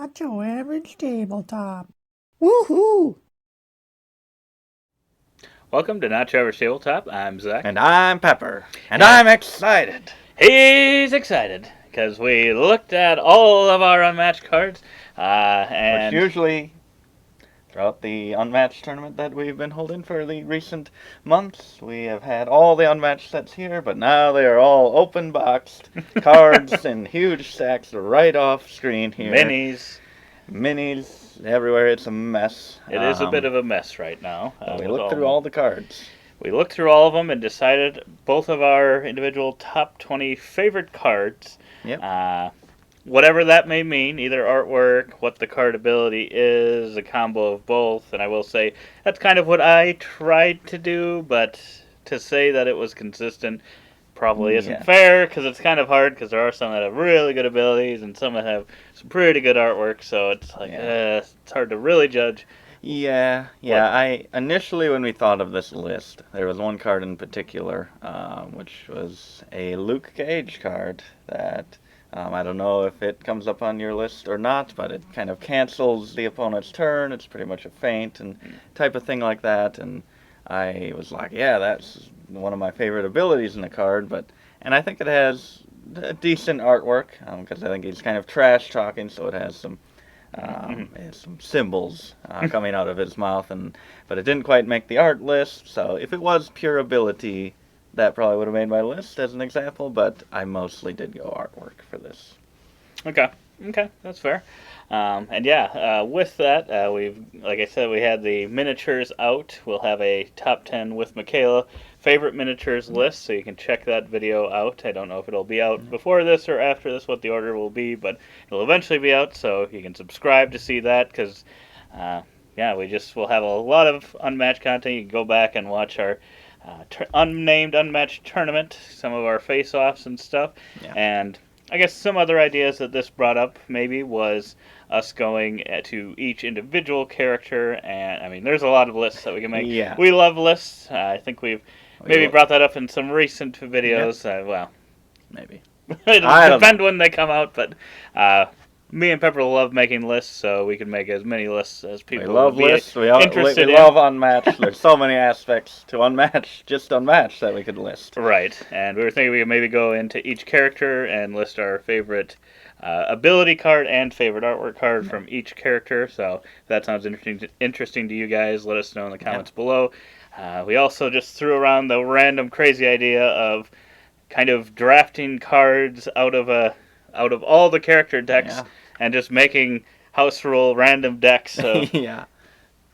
Not your average tabletop. Woohoo! Welcome to Not Your Average Tabletop. I'm Zach. And I'm Pepper. And I'm excited. He's excited because we looked at all of our unmatched cards. Which usually, throughout the Unmatched tournament that we've been holding for the recent months, we have had all the Unmatched sets here, but now they are all open boxed cards in huge stacks right off screen here. Minis everywhere. It's a mess. It is a bit of a mess right now. We looked through all the cards. We looked through all of them and decided both of our individual top 20 favorite cards. Yep. Whatever that may mean, either artwork, what the card ability is, a combo of both. And I will say that's kind of what I tried to do, but to say that it was consistent probably isn't fair because it's kind of hard because there are some that have really good abilities and some that have some pretty good artwork. So it's like it's hard to really judge. Yeah. I initially, when we thought of this list, there was one card in particular, which was a Luke Cage card that I don't know if it comes up on your list or not, but it kind of cancels the opponent's turn. It's pretty much a feint and type of thing like that. And I was like, yeah, that's one of my favorite abilities in the card. And I think it has a decent artwork because I think he's kind of trash talking, so it has some symbols coming out of his mouth, but it didn't quite make the art list. So if it was pure ability, that probably would have made my list as an example. But I mostly did go artwork for this. Okay, that's fair. With that, like I said, we had the miniatures out. We'll have a top 10 with Michaela favorite miniatures list, so you can check that video out. I don't know if it'll be out before this or after this, what the order will be, but it'll eventually be out, so you can subscribe to see that, because, we'll have a lot of Unmatched content. You can go back and watch our unnamed Unmatched tournament, some of our face-offs and stuff, and I guess some other ideas that this brought up maybe was us going to each individual character, and I mean, there's a lot of lists that we can make. Yeah. We love lists. I think we've maybe brought that up in some recent videos. Yep. Maybe. It'll depend when they come out, but me and Pepper love making lists, so we can make as many lists as people love lists. We interested in. Love Unmatched. There's so many aspects to Unmatched, just Unmatched, that we could list. Right, and we were thinking we could maybe go into each character and list our favorite ability card and favorite artwork card from each character. So if that sounds interesting to you guys, let us know in the comments below. We also just threw around the random crazy idea of kind of drafting cards out of all the character decks and just making house rule random decks of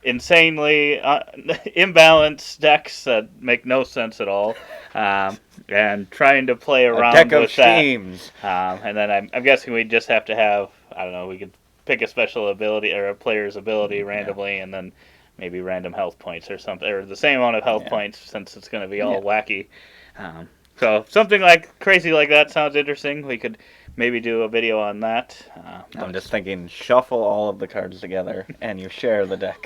insanely imbalanced decks that make no sense at all, and trying to play around deck of with schemes. that. And then I'm guessing we just have to have, I don't know, we could pick a special ability or a player's ability randomly, and then maybe random health points or something, or the same amount of health points, since it's going to be all wacky. So something like crazy like that sounds interesting. We could maybe do a video on that. I'm just thinking, shuffle all of the cards together and you share the deck.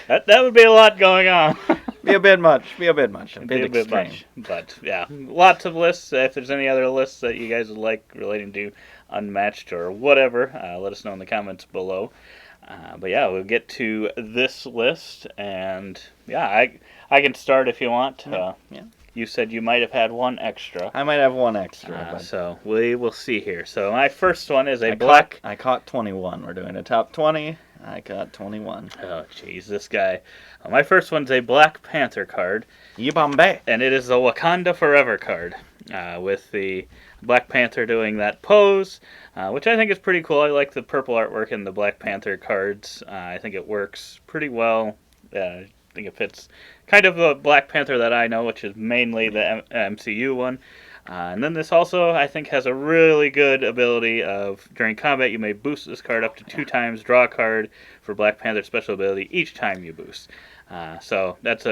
that would be a lot going on. Be a bit much. A bit much. But yeah, lots of lists. If there's any other lists that you guys would like relating to Unmatched or whatever, let us know in the comments below. We'll get to this list, and I can start if you want. You said you might have had one extra. I might have one extra. So we will see here. So my first one is I caught 21. We're doing a top 20. I caught 21. Oh, jeez, this guy. My first one's a Black Panther card. Yibambe. And it is the Wakanda Forever card, with the Black Panther doing that pose, which I think is pretty cool. I like the purple artwork in the Black Panther cards. I think it works pretty well. I think it fits kind of the Black Panther that I know, which is mainly the MCU one. And then this also, I think, has a really good ability of, during combat, you may boost this card up to 2 times, draw a card for Black Panther special ability each time you boost. So that's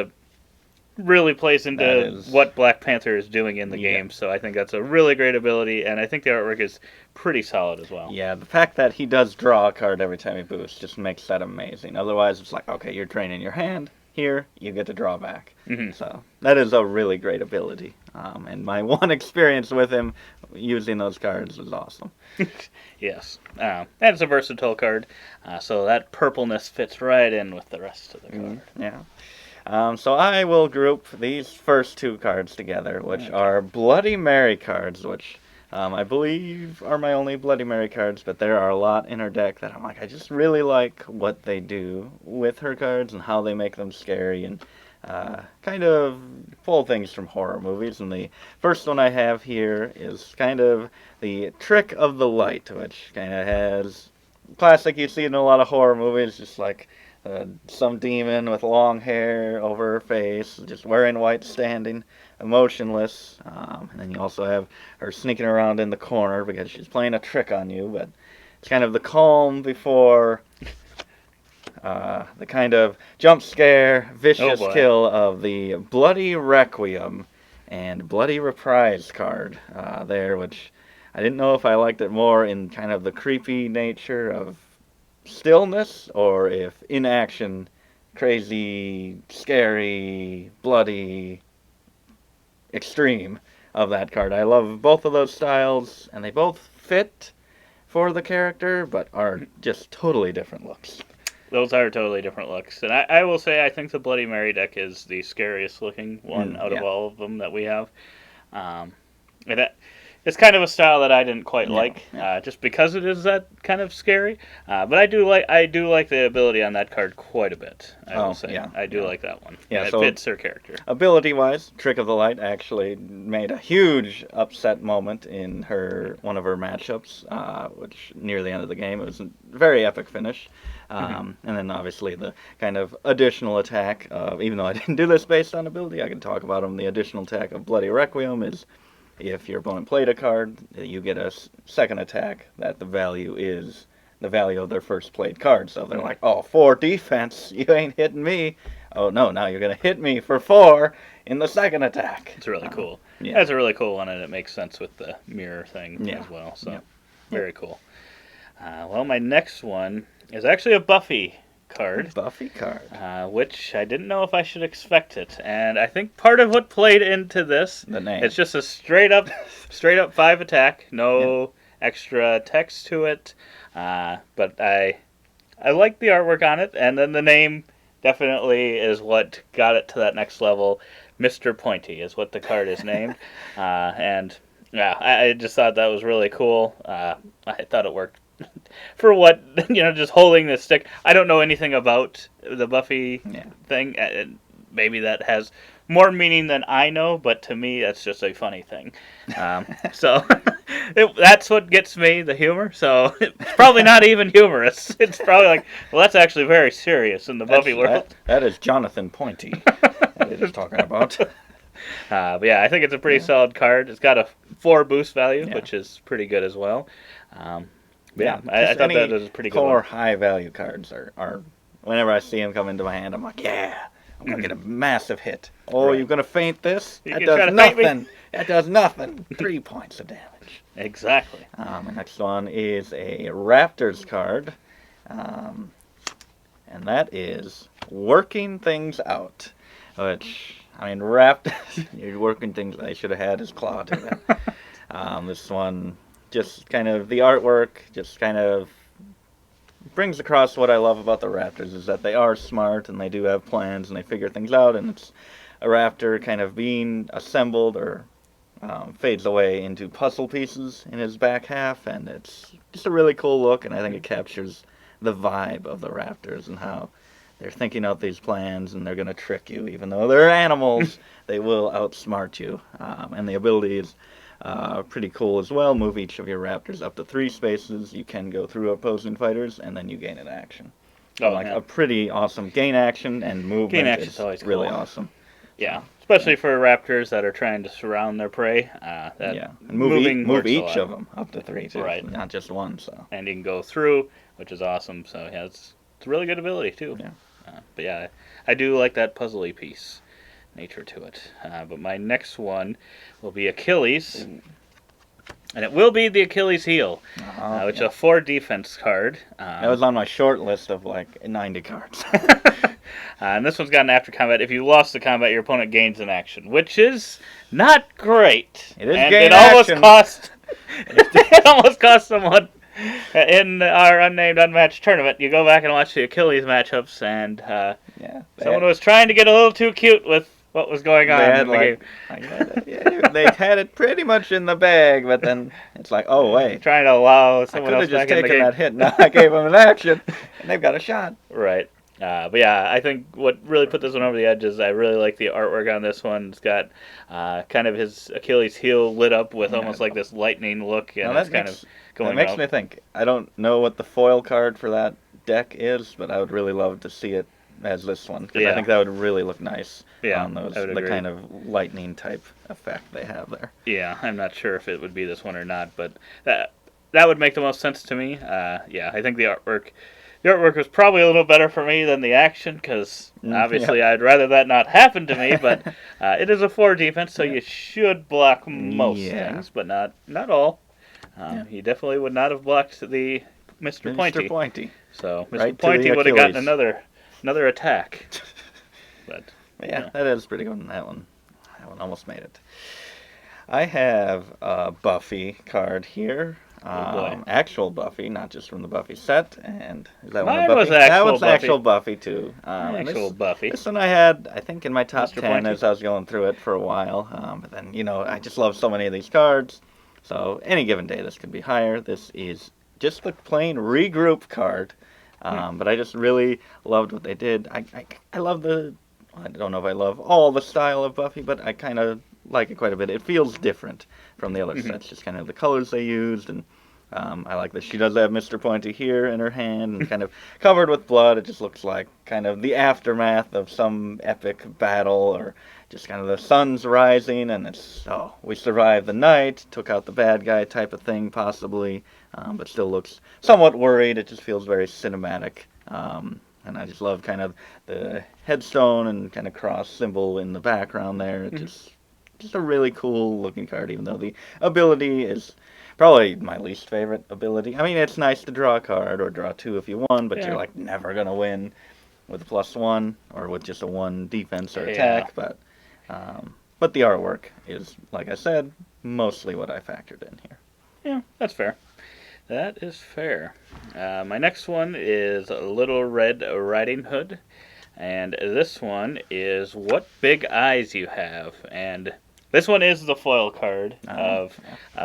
really plays into what Black Panther is doing in the game. So I think that's a really great ability, and I think the artwork is pretty solid as well. Yeah, the fact that he does draw a card every time he boosts just makes that amazing. Otherwise, it's like, okay, you're draining your hand. here, you get to draw back. Mhm. So that is a really great ability. And my one experience with him using those cards was awesome. Yes. And it's a versatile card, so that purpleness fits right in with the rest of the card. Yeah. So I will group these first two cards together, which Okay. are Bloody Mary cards, which I believe are my only Bloody Mary cards, but there are a lot in her deck that I'm like, I just really like what they do with her cards and how they make them scary and kind of pull things from horror movies. And the first one I have here is kind of the Trick of the Light, which kind of has classic you see in a lot of horror movies, just like some demon with long hair over her face, just wearing white, standing, emotionless. And then you also have her sneaking around in the corner because she's playing a trick on you. But it's kind of the calm before the kind of jump scare, vicious boy. kill of the Bloody Requiem and Bloody Reprise card there, which I didn't know if I liked it more in kind of the creepy nature of stillness or if inaction, crazy, scary, bloody, extreme of that card. I love both of those styles, and they both fit for the character, but are just totally different looks. Those are totally different looks. And I will say, I think the Bloody Mary deck is the scariest looking one out of Yeah. all of them that we have. And it's kind of a style that I didn't quite Yeah, like, yeah. just because it is that kind of scary. But I do like the ability on that card quite a bit. I will say, yeah, I do yeah. like that one. Yeah, And it so- fits her character. Ability-wise, Trick of the Light actually made a huge upset moment in one of her matchups, which near the end of the game, it was a very epic finish. And then obviously the kind of additional attack of, even though I didn't do this based on ability, I can talk about them. The additional attack of Bloody Requiem is if your opponent played a card, you get a second attack that the value is the value of their first played card. So they're like, oh, 4 defense, you ain't hitting me. Oh no, now you're going to hit me for 4 in the second attack. It's really cool. Yeah. That's a really cool one, and it makes sense with the mirror thing Yeah. as well. So, Yeah. very cool. Well, my next one is actually a Buffy card, Buffy card. which I didn't know if I should expect it, and I think part of what played into this, The name. it's just a straight up 5 attack, no extra text to it. But I like the artwork on it, and then the name definitely is what got it to that next level. Mr. Pointy is what the card is named, and yeah, I just thought that was really cool. I thought it worked for what just holding the stick. I don't know anything about the Buffy thing. Maybe that has more meaning than I know, but to me, that's just a funny thing. So that's what gets me, the humor. So it's probably not even humorous. It's probably like, well, that's actually very serious in the Buffy world. That is Jonathan Pointy that it is talking about. But yeah, I think it's a pretty solid card. It's got a 4 boost value, Yeah. which is pretty good as well. I thought that was a pretty good core one. high value cards are whenever I see them come into my hand, I'm like, yeah, I'm gonna get a massive hit. Oh, Right. you're gonna feint this? You That can try does to feint me. nothing. That does nothing. 3 points of damage. Exactly. The next one is a Raptors card, and that is Working Things Out, which, I mean, you're working things I should have had his claw to that. This one, just kind of, the artwork just kind of brings across what I love about the Raptors, is that they are smart, and they do have plans, and they figure things out, and it's a raptor kind of being assembled or fades away into puzzle pieces in his back half, and it's just a really cool look, and I think it captures the vibe of the Raptors and how they're thinking out these plans and they're going to trick you. Even though they're animals, they will outsmart you. And the ability is pretty cool as well. Move each of your Raptors up to 3 spaces. You can go through opposing fighters, and then you gain an action. So a pretty awesome gain action and movement. Gain action's is always really cool. awesome. Yeah, especially for raptors that are trying to surround their prey. And move moving move works a each lot. of them up to 3 too, Right. not just one. So And you can go through, which is awesome. So yeah, it's a really good ability too. Yeah. But yeah, I do like that puzzly piece nature to it. But my next one will be Achilles. And it will be the Achilles heel, which is a 4 defense card. that was on my short list of like 90 cards. And this one's got an after combat. If you lost the combat, your opponent gains an action, which is not great. It is and gain it almost action. cost it almost cost someone in our unnamed unmatched tournament. You go back and watch the Achilles matchups, and Yeah, someone was trying to get a little too cute with what was going they on had in the game. they had it pretty much in the bag, but then it's like, oh wait, Trying to allow I someone could else have just back in the taken game. that hit. Now I gave them an action, and they've got a shot. Right. But yeah, I think what really put this one over the edge is I really like the artwork on this one. It's got kind of his Achilles heel lit up with almost like this lightning look, and Now it's kind of that going makes up. me think. I don't know what the foil card for that deck is, but I would really love to see it as this one because I Yeah. think that would really look nice Yeah, on those I would the agree. kind of lightning type effect they have there. Yeah, I'm not sure if it would be this one or not, but that would make the most sense to me. Yeah, I think the artwork was probably a little better for me than the action because obviously Yeah. I'd rather that not happen to me. But it is a 4 defense, so you should block most Yeah. things, but not all. Yeah. He definitely would not have blocked the Mr. Mr. Pointy. Pointy. So Mr. Right to Pointy the would have gotten Achilles. another attack. But Yeah, that is pretty good. That one almost made it. I have a Buffy card here. Oh, boy. Actual Buffy, not just from the Buffy set. And is that one Mine of Buffy? was actual That was Buffy. actual Buffy too. And Actual Buffy. This one I had, I think, in my top Mr. 10 Pointy? as I was going through it for a while. But then, I just love so many of these cards. So any given day, this could be higher. This is just the plain regroup card. But I just really loved what they did. I love I don't know if I love all the style of Buffy, but I kind of like it quite a bit. It feels different from the other sets, just kind of the colors they used, and I like that she does have Mr. Pointy here in her hand, and kind of covered with blood. It just looks like kind of the aftermath of some epic battle, or just kind of the sun's rising, and we survived the night, took out the bad guy type of thing, possibly, but still looks somewhat worried. It just feels very cinematic. And I just love kind of the headstone and kind of cross symbol in the background there. It's just a really cool looking card, even though the ability is probably my least favorite ability. I mean, it's nice to draw a card or draw two if you won, but you're like never gonna win with a +1 or with just a 1 defense or attack. But the artwork is, like I said, mostly what I factored in here. Yeah, that's fair. That is fair. My next one is Little Red Riding Hood, and this one is What Big Eyes You Have, and this one is the foil card of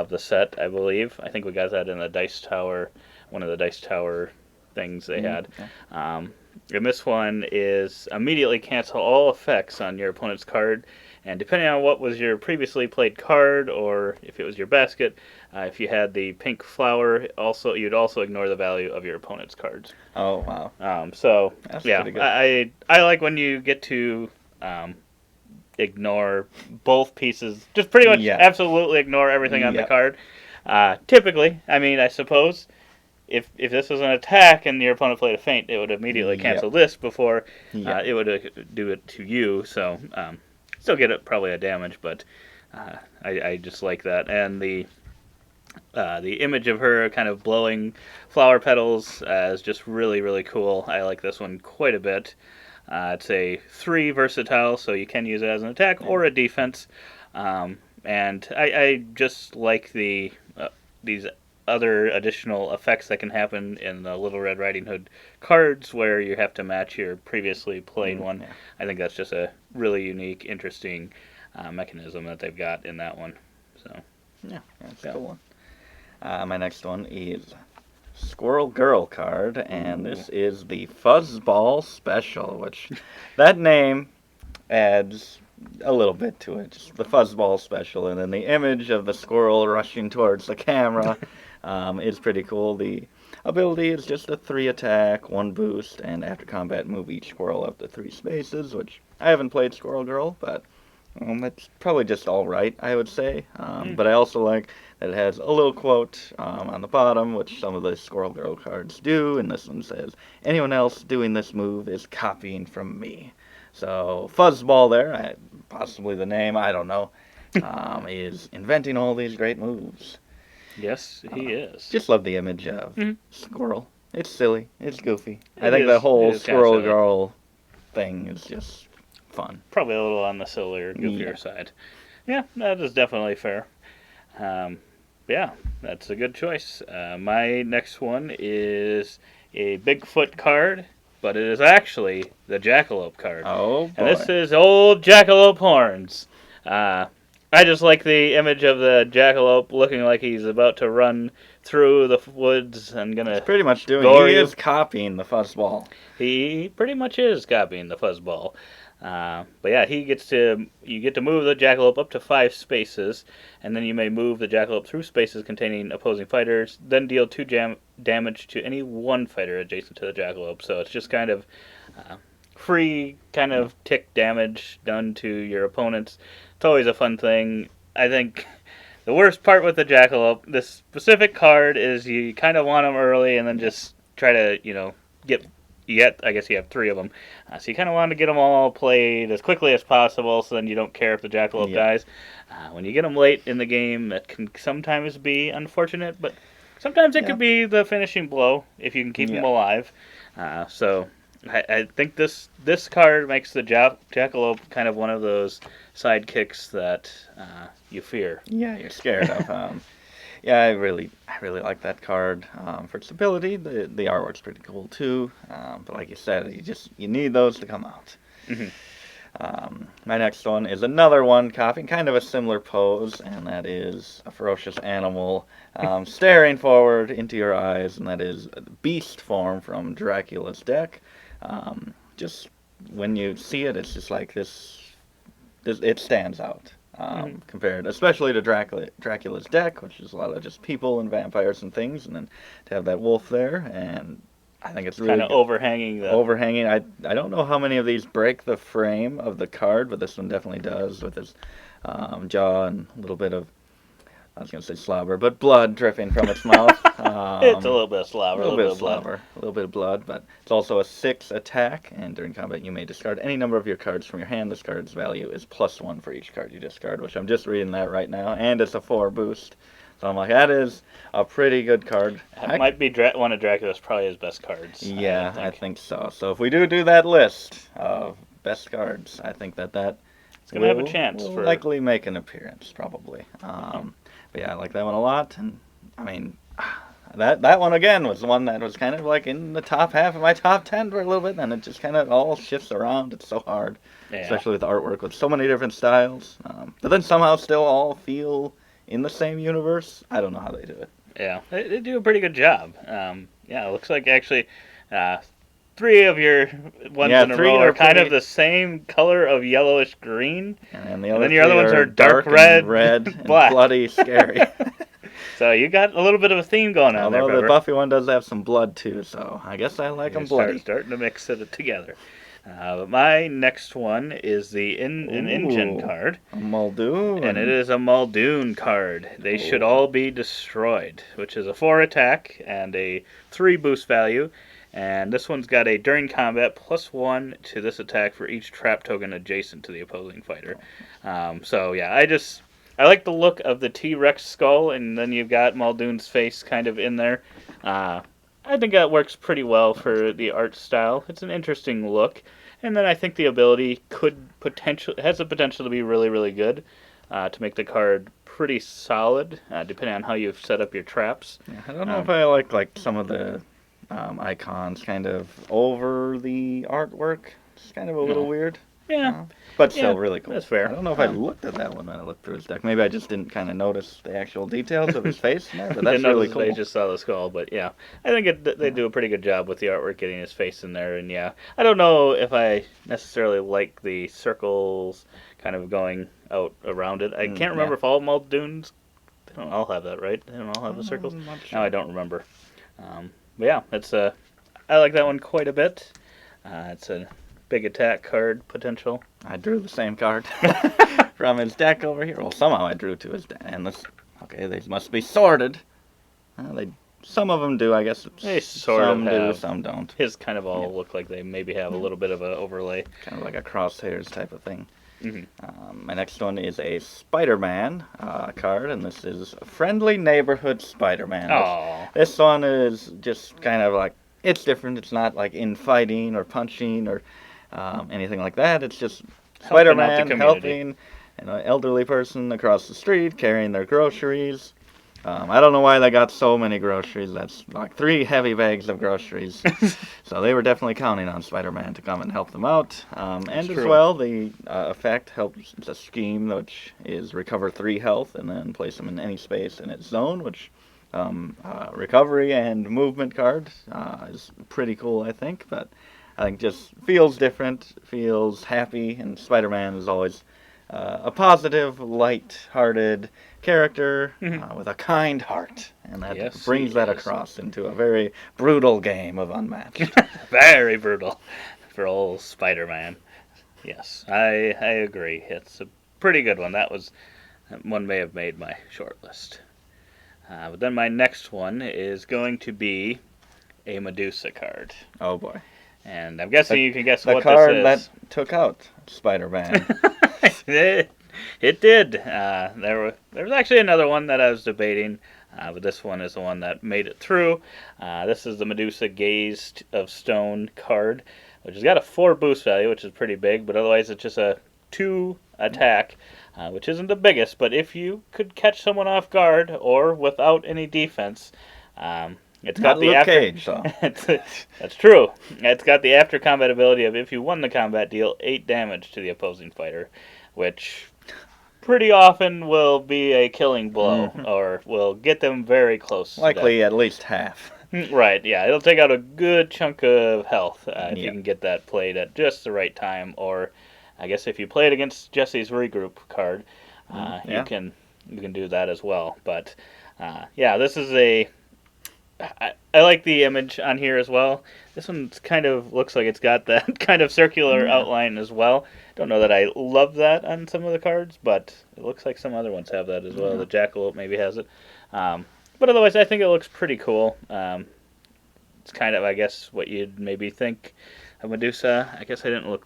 the set, I believe. I think we got that in the Dice Tower, one of the Dice Tower things they had. And this one is immediately cancel all effects on your opponent's card, and depending on what was your previously played card, or if it was your basket, if you had the pink flower, you'd also ignore the value of your opponent's cards. Oh, wow. That's pretty good. I like when you get to ignore both pieces. Just pretty much absolutely ignore everything on the card. Typically, I suppose, if this was an attack and your opponent played a feint, it would immediately cancel this before it would do it to you. So still get it probably a damage, but I just like that. And the image of her kind of blowing flower petals is just really, really cool. I like this one quite a bit. It's a 3 versatile, so you can use it as an attack or a defense. And I just like these other additional effects that can happen in the Little Red Riding Hood cards where you have to match your previously played one. Yeah. I think that's just a really unique, interesting mechanism that they've got in that one. So Yeah, that's a cool one. My next one is Squirrel Girl card, and this is the Fuzzball Special, which that name adds a little bit to it. Just the Fuzzball Special, and then the image of the squirrel rushing towards the camera is pretty cool. The ability is just a 3 attack, 1 boost, and after combat move each squirrel up to 3 spaces, which I haven't played Squirrel Girl, but it's probably just alright, I would say. But I also like that it has a little quote on the bottom, which some of the Squirrel Girl cards do, and this one says, "Anyone else doing this move is copying from me." So Fuzzball there, possibly the name, I don't know, is inventing all these great moves. yes, he is. Just love the image of Squirrel. It's silly. It's goofy. I It think the is- whole it is kinda Squirrel silly. Girl thing is just fun. Probably a little on the sillier, goofier side. Yeah, that is definitely fair. Um, yeah, that's a good choice. My next one is a Bigfoot card, but it is actually the Jackalope card. Oh And boy. this is old Jackalope horns. Uh, I just like the image of the Jackalope looking like he's about to run through the woods and gonna He's pretty much doing. gore He you. is copying the fuzzball. He pretty much is copying the fuzzball. But yeah, you get to move the jackalope up to 5 spaces, and then you may move the jackalope through spaces containing opposing fighters, then deal 2 damage to any one fighter adjacent to the jackalope. So it's just kind of free kind of tick damage done to your opponents. It's always a fun thing. I think the worst part with the jackalope, this specific card, is you kind of want them early and then just try to, I guess you have 3 of them. So you kind of want to get them all played as quickly as possible so then you don't care if the jackalope dies. When you get them late in the game, that can sometimes be unfortunate, but sometimes it could be the finishing blow if you can keep them alive. So I think this card makes the jackalope kind of one of those sidekicks that you fear. Yeah, you're scared of. Yeah, I really like that card for its ability. The artwork's pretty cool too. But like you said, you need those to come out. Mm-hmm. My next one is another one copying kind of a similar pose, and that is a ferocious animal staring forward into your eyes, and that is beast form from Dracula's deck. Just when you see it, it's just like this it stands out. Compared, especially to Dracula's deck, which is a lot of just people and vampires and things, and then to have that wolf there, and I think it's really kind of overhanging. I don't know how many of these break the frame of the card, but this one definitely does with his jaw and a little bit of, I was going to say slobber, but blood dripping from its mouth. It's a little bit of slobber, a little bit of slobber, a little bit of blood, but it's also a 6 attack, and during combat you may discard any number of your cards from your hand. This card's value is +1 for each card you discard, which I'm just reading that right now, and it's a 4 boost. So I'm like, that is a pretty good card. That might be one of Dracula's probably his best cards. Yeah, I think so. So if we do that list of best cards, I think that it's going to have a chance will for likely make an appearance, probably. But yeah, I like that one a lot, and I mean, that one again was the one that was kind of like in the top half of my top 10 for a little bit, and it just kind of all shifts around. It's so hard, especially with the artwork with so many different styles, but then somehow still all feel in the same universe. I don't know how they do it. Yeah, they do a pretty good job. Yeah, it looks like actually 3 of your ones in a row are kind of the same color of yellowish green, and then your other ones are dark red, and black. Bloody scary. So you got a little bit of a theme going on there, Although the Pepper. Buffy one does have some blood too, so I guess I like them bloody. Starting to mix it together. But my next one is the an engine card. A Muldoon. And it is a Muldoon card. They should all be destroyed, which is a 4 attack and a 3 boost value. And this one's got a during combat +1 to this attack for each trap token adjacent to the opposing fighter. So yeah, I like the look of the T-Rex skull, and then you've got Muldoon's face kind of in there. I think that works pretty well for the art style. It's an interesting look. And then I think the ability has the potential to be really, really good, to make the card pretty solid, depending on how you've set up your traps. Yeah, I don't know if I like some of the icons kind of over the artwork. It's kind of a little weird. Yeah. But still really cool. That's fair. I don't know if I looked at that one when I looked through his deck. Maybe I just didn't kind of notice the actual details of his face in there, but that's really cool. They just saw the skull, but yeah. I think they do a pretty good job with the artwork getting his face in there, and yeah. I don't know if I necessarily like the circles kind of going out around it. I can't remember if all Muldoons, they don't all have that, right? They don't all have the circles? I'm not sure. No, I don't remember. But yeah, I like that one quite a bit. It's a big attack card potential. I drew the same card from his deck over here. Well, somehow I drew to his deck. And these must be sorted. Some of them do, I guess. They sort of some have. do, some don't. His kind of all look like they maybe have a little bit of an overlay. Kind of like a crosshairs type of thing. Mm-hmm. My next one is a Spider-Man card, and this is Friendly Neighborhood Spider-Man. Oh. This one is just kind of like, it's different. It's not like in fighting or punching or anything like that. It's just Helping out the Spider-Man community. helping an elderly person across the street carrying their groceries. I don't know why they got so many groceries. That's like 3 heavy bags of groceries. So they were definitely counting on Spider-Man to come and help them out. And as true. well, the effect helps the scheme, which is recover 3 health and then place them in any space in its zone, which recovery and movement card is pretty cool, I think. But I think just feels different, feels happy, and Spider-Man is always a positive, light-hearted character with a kind heart, and that Yes, brings he that is. across into a very brutal game of Unmatched. Very brutal for old Spider-Man. Yes, I agree. It's a pretty good one. That one may have made my short list. But then my next one is going to be a Medusa card. Oh boy. And I'm guessing you can guess The what card this is. that took out Spider-Man. It did. There was actually another one that I was debating, but this one is the one that made it through. This is the Medusa Gaze of Stone card, which has got a 4 boost value, which is pretty big, but otherwise it's just a 2 attack, which isn't the biggest. But if you could catch someone off guard or without any defense, it's got Not the Luke after. Cage, though. That's true. It's got the after combat ability of if you won the combat, deal 8 damage to the opposing fighter, which pretty often will be a killing blow or will get them very close. Likely at least half. Right, yeah. It'll take out a good chunk of health if you Yeah. can get that played at just the right time. Or I guess if you play it against Jesse's regroup card, Yeah. you can do that as well. But yeah, this is a. I like the image on here as well. This one kind of looks like it's got that kind of circular Yeah. outline as well. Don't know that I love that on some of the cards, but it looks like some other ones have that as well. Yeah. The Jackalope maybe has it. But otherwise, I think it looks pretty cool. It's kind of, I guess, what you'd maybe think of Medusa. I guess I didn't look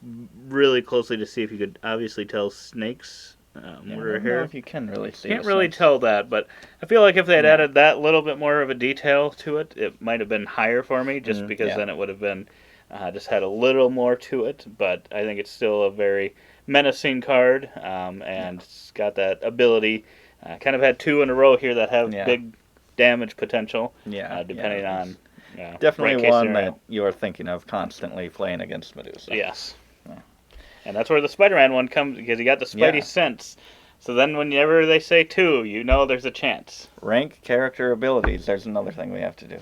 really closely to see if you could obviously tell snakes I were don't know here. if you can really see. Can't the really snakes. tell that, but I feel like if they had Yeah. added that little bit more of a detail to it, it might have been higher for me, just because Yeah. then it would have been just had a little more to it. But I think it's still a very menacing card, and it's got that ability. Kind of had 2 in a row here that have Yeah. big damage potential, Yeah. depending yeah, on Definitely right case one scenario. that you are thinking of constantly playing against Medusa. Yes. Yeah. And that's where the Spider-Man one comes, because he got the Spidey Yeah. sense. So then whenever they say 2, you know there's a chance. Rank character abilities. There's another thing we have to do.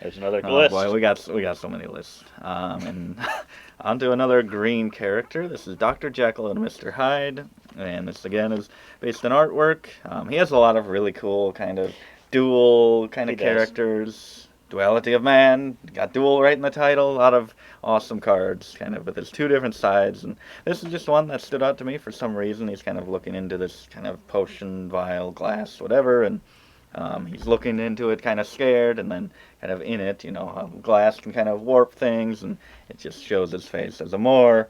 There's another Oh list. boy, we got so many lists. And onto another green character. This is Dr. Jekyll and Mr. Hyde, and this again is based on artwork. He has a lot of really cool kind of dual kind He of does. characters. Duality of Man, got dual right in the title. A lot of awesome cards, kind of with his 2 different sides. And this is just one that stood out to me for some reason. He's kind of looking into this kind of potion, vial, glass, whatever, and he's looking into it kind of scared, and then kind of in it, how glass can kind of warp things, and it just shows his face as a more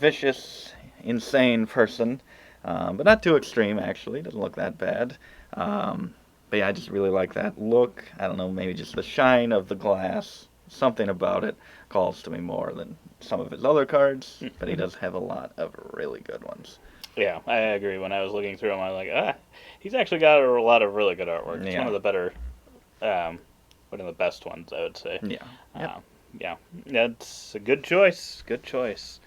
vicious, insane person, but not too extreme, actually. Doesn't look that bad. But yeah, I just really like that look. I don't know, maybe just the shine of the glass. Something about it calls to me more than some of his other cards, but he does have a lot of really good ones. Yeah, I agree. When I was looking through them, I was like, he's actually got a lot of really good artwork. It's Yeah. one of the better, one of the best ones, I would say. Yeah. Yep. Yeah, that's a good choice. Good choice.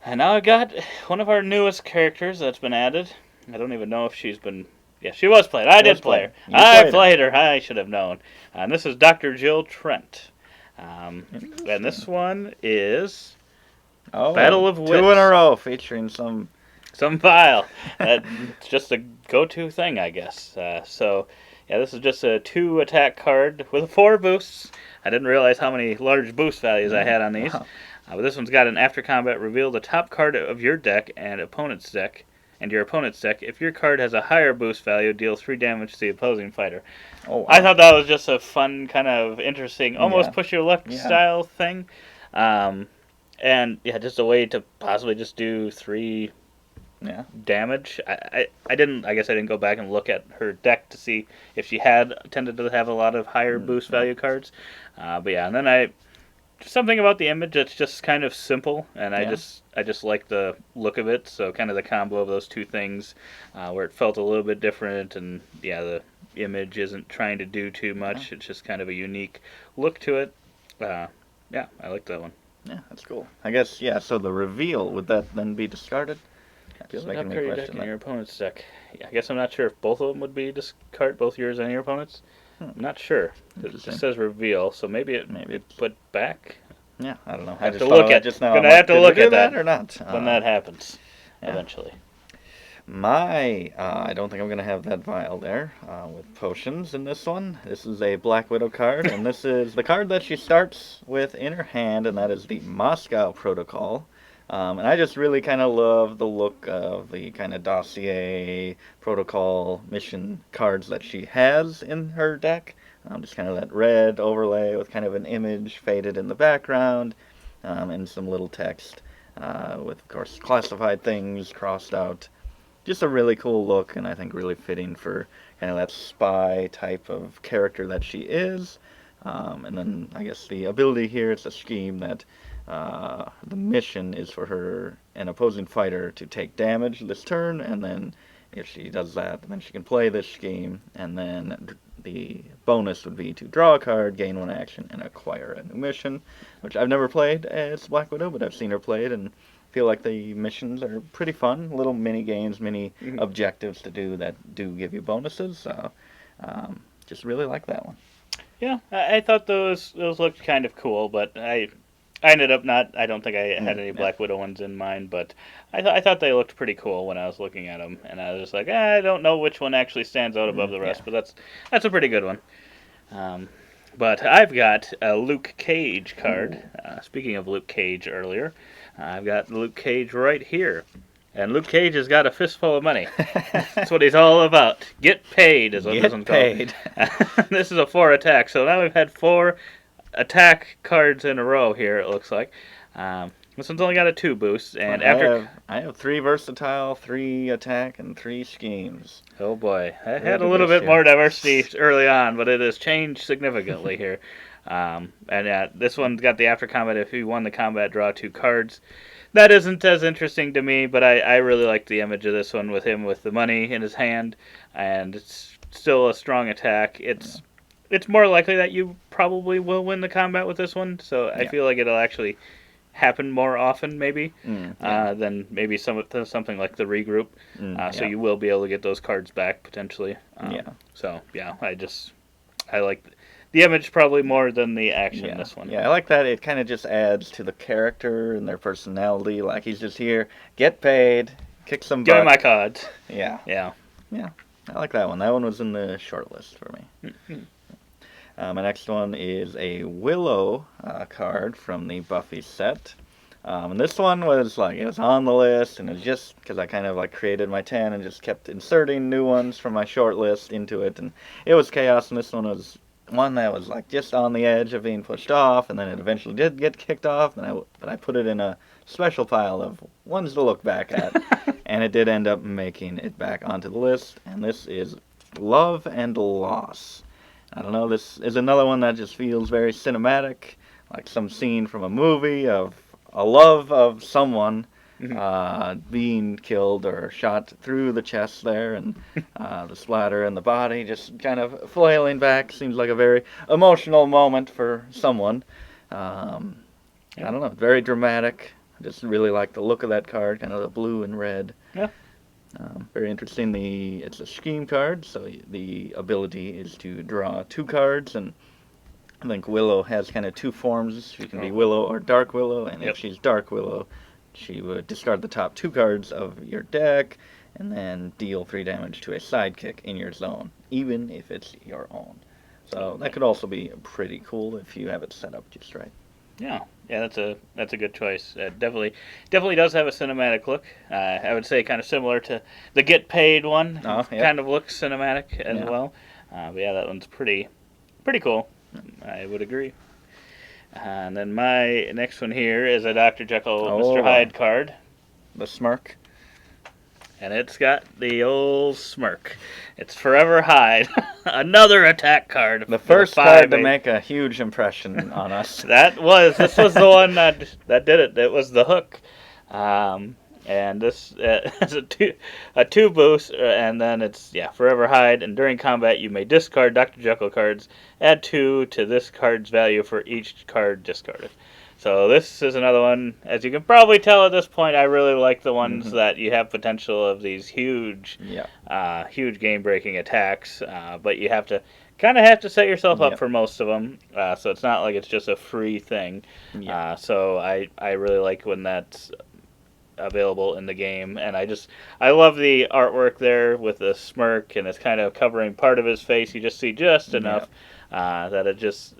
And now I got one of our newest characters that's been added. I don't even know if she's been. Yeah, she was played. I did play her. You I played played her. I should have known. And this is Dr. Jill Trent. And this one is Oh, Battle of 2 Wits. in a row featuring some. Vile. It's just a go-to thing, I guess. So, yeah, this is just a 2 attack card with 4 boosts. I didn't realize how many large boost values I had on these. Wow. But this one's got an after combat reveal the top card of your deck and opponent's deck. And your opponent's deck, if your card has a higher boost value, deal 3 damage to the opposing fighter. Oh, wow. I thought that was just a fun, kind of interesting, almost Yeah. push your luck Yeah. style thing. And yeah, just a way to possibly just do 3 Yeah. damage. I guess I didn't go back and look at her deck to see if she had tended to have a lot of higher boost value cards. But yeah, and then something about the image that's just kind of simple, and Yeah. I just like the look of it. So kind of the combo of those two things, where it felt a little bit different, and yeah, the image isn't trying to do too much. It's just kind of a unique look to it. Yeah, I like that one. Yeah, that's cool. I guess, yeah, so the reveal, would that then be discarded? Yeah, just Build a making top me card of your deck question and that. your opponent's deck. Yeah, I guess I'm not sure if both of them would be discard, both yours and your opponent's. Hmm. I'm not sure. It Interesting. just says reveal, so maybe it Maybe would it's, put back. yeah, I don't know. I Have just to thought of look that at. just now. I'm Gonna have like, to did we look do at that that or not? when that happens Yeah. eventually. I don't think I'm going to have that vial there with potions in this one. This is a Black Widow card, and this is the card that she starts with in her hand, and that is the Moscow Protocol. And I just really kind of love the look of the kind of dossier protocol mission cards that she has in her deck. Just kind of that red overlay with kind of an image faded in the background, and some little text with, of course, classified things crossed out. Just a really cool look, and I think really fitting for kind of that spy type of character that she is. And then I guess the ability here, it's a scheme that the mission is for her, an opposing fighter, to take damage this turn, and then if she does that, then she can play this scheme, and then the bonus would be to draw a card, gain one action, and acquire a new mission, which I've never played as Black Widow, but I've seen her play it, and feel like the missions are pretty fun. Little mini games, mini objectives to do that do give you bonuses. So, just really like that one. Yeah, I thought those looked kind of cool, but I ended up not. I don't think I had any Yeah. Black Widow ones in mind, but I thought they looked pretty cool when I was looking at them, and I was just like, I don't know which one actually stands out above the Yeah. rest, but that's a pretty good one. Um, but I've got a Luke Cage card. Speaking of Luke Cage earlier, I've got Luke Cage right here. And Luke Cage has got a fistful of money. That's what he's all about. Get paid is what this Get one's called. paid. This is a 4 attack. So now we've had 4 attack cards in a row here, it looks like. This one's only got a 2 boost. And after. I have 3 versatile, 3 attack, and 3 schemes. Oh boy. I Very had a little diverse bit here. more diversity early on, but it has changed significantly here. And this one's got the after combat. If you won the combat, draw 2 cards. That isn't as interesting to me, but I really like the image of this one with him with the money in his hand, and it's still a strong attack. It's more likely that you probably will win the combat with this one, so I Yeah. feel like it'll actually happen more often, maybe, Yeah. than maybe something like the regroup. So Yeah. you will be able to get those cards back potentially. Yeah. So yeah, I like the image probably more than the action in Yeah. this one. Yeah, I like that. It kind of just adds to the character and their personality. Like, he's just here, get paid, kick some Give me butt. my cards. Yeah. Yeah. Yeah. I like that one. That one was in the short list for me. My next one is a Willow card from the Buffy set. And this one was like, it was on the list, and it was just because I kind of like created my 10 and just kept inserting new ones from my short list into it, and it was chaos. And this one was one that was like just on the edge of being pushed off, and then it eventually did get kicked off, but I put it in a special pile of ones to look back at, and it did end up making it back onto the list, and this is Love and Loss. I don't know, this is another one that just feels very cinematic, like some scene from a movie of a love of someone being killed or shot through the chest there, and the splatter in the body just kind of flailing back. Seems like a very emotional moment for someone. I don't know, very dramatic. I just really like the look of that card, kind of the blue and red. Yeah. Very interesting. It's a scheme card, so the ability is to draw 2 cards, and I think Willow has kind of 2 forms. She can be Willow or Dark Willow, and if she's Dark Willow, she would discard the top 2 cards of your deck, and then deal 3 damage to a sidekick in your zone, even if it's your own. So that could also be pretty cool if you have it set up just right. Yeah, that's a good choice. Definitely does have a cinematic look. I would say kind of similar to the Get Paid one. Oh, yeah. Kind of looks cinematic as Yeah. well. But yeah, that one's pretty cool. I would agree. And then my next one here is a Dr. Jekyll, Oh, Mr. Hyde card. The smirk. and it's got the old smirk. It's Forever Hide, another attack card. The for first card to 5/8. make a huge impression on us. This was the one that did it. It was the hook, and this is a two boost, and then it's Forever Hide. And during combat, you may discard Dr. Jekyll cards. Add 2 to this card's value for each card discarded. So this is another one. As you can probably tell at this point, I really like the ones that you have potential of these huge, huge game-breaking attacks. But you have to set yourself up for most of them. So it's not like it's just a free thing. So I really like when that's available in the game, and I love the artwork there with the smirk, and it's kind of covering part of his face. You just see just enough that it just.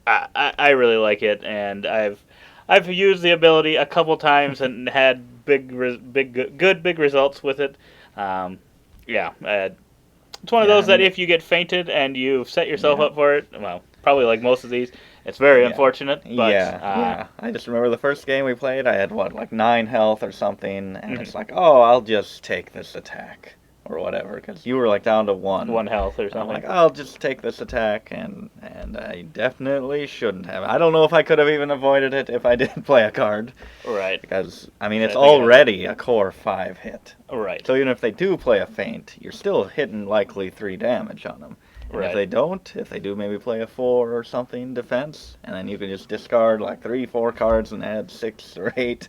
I really like it, and I've used the ability a couple times and had good big results with it. It's one of those that if you get fainted and you've set yourself up for it, well, probably like most of these, it's very unfortunate. But I just remember the first game we played, I had like 9 health or something, and it's like, oh, I'll just take this attack or whatever, because you were like down to 1 health or something. I'm like, I'll just take this attack, and I definitely shouldn't have. I don't know if I could have even avoided it if I did play a card. Right. Because, I mean, it's already a core 5 hit. Right. So even if they do play a feint, you're still hitting likely 3 damage on them. And if they don't, if they do maybe play a 4 or something defense, and then you can just discard like 3-4 cards and add 6 or 8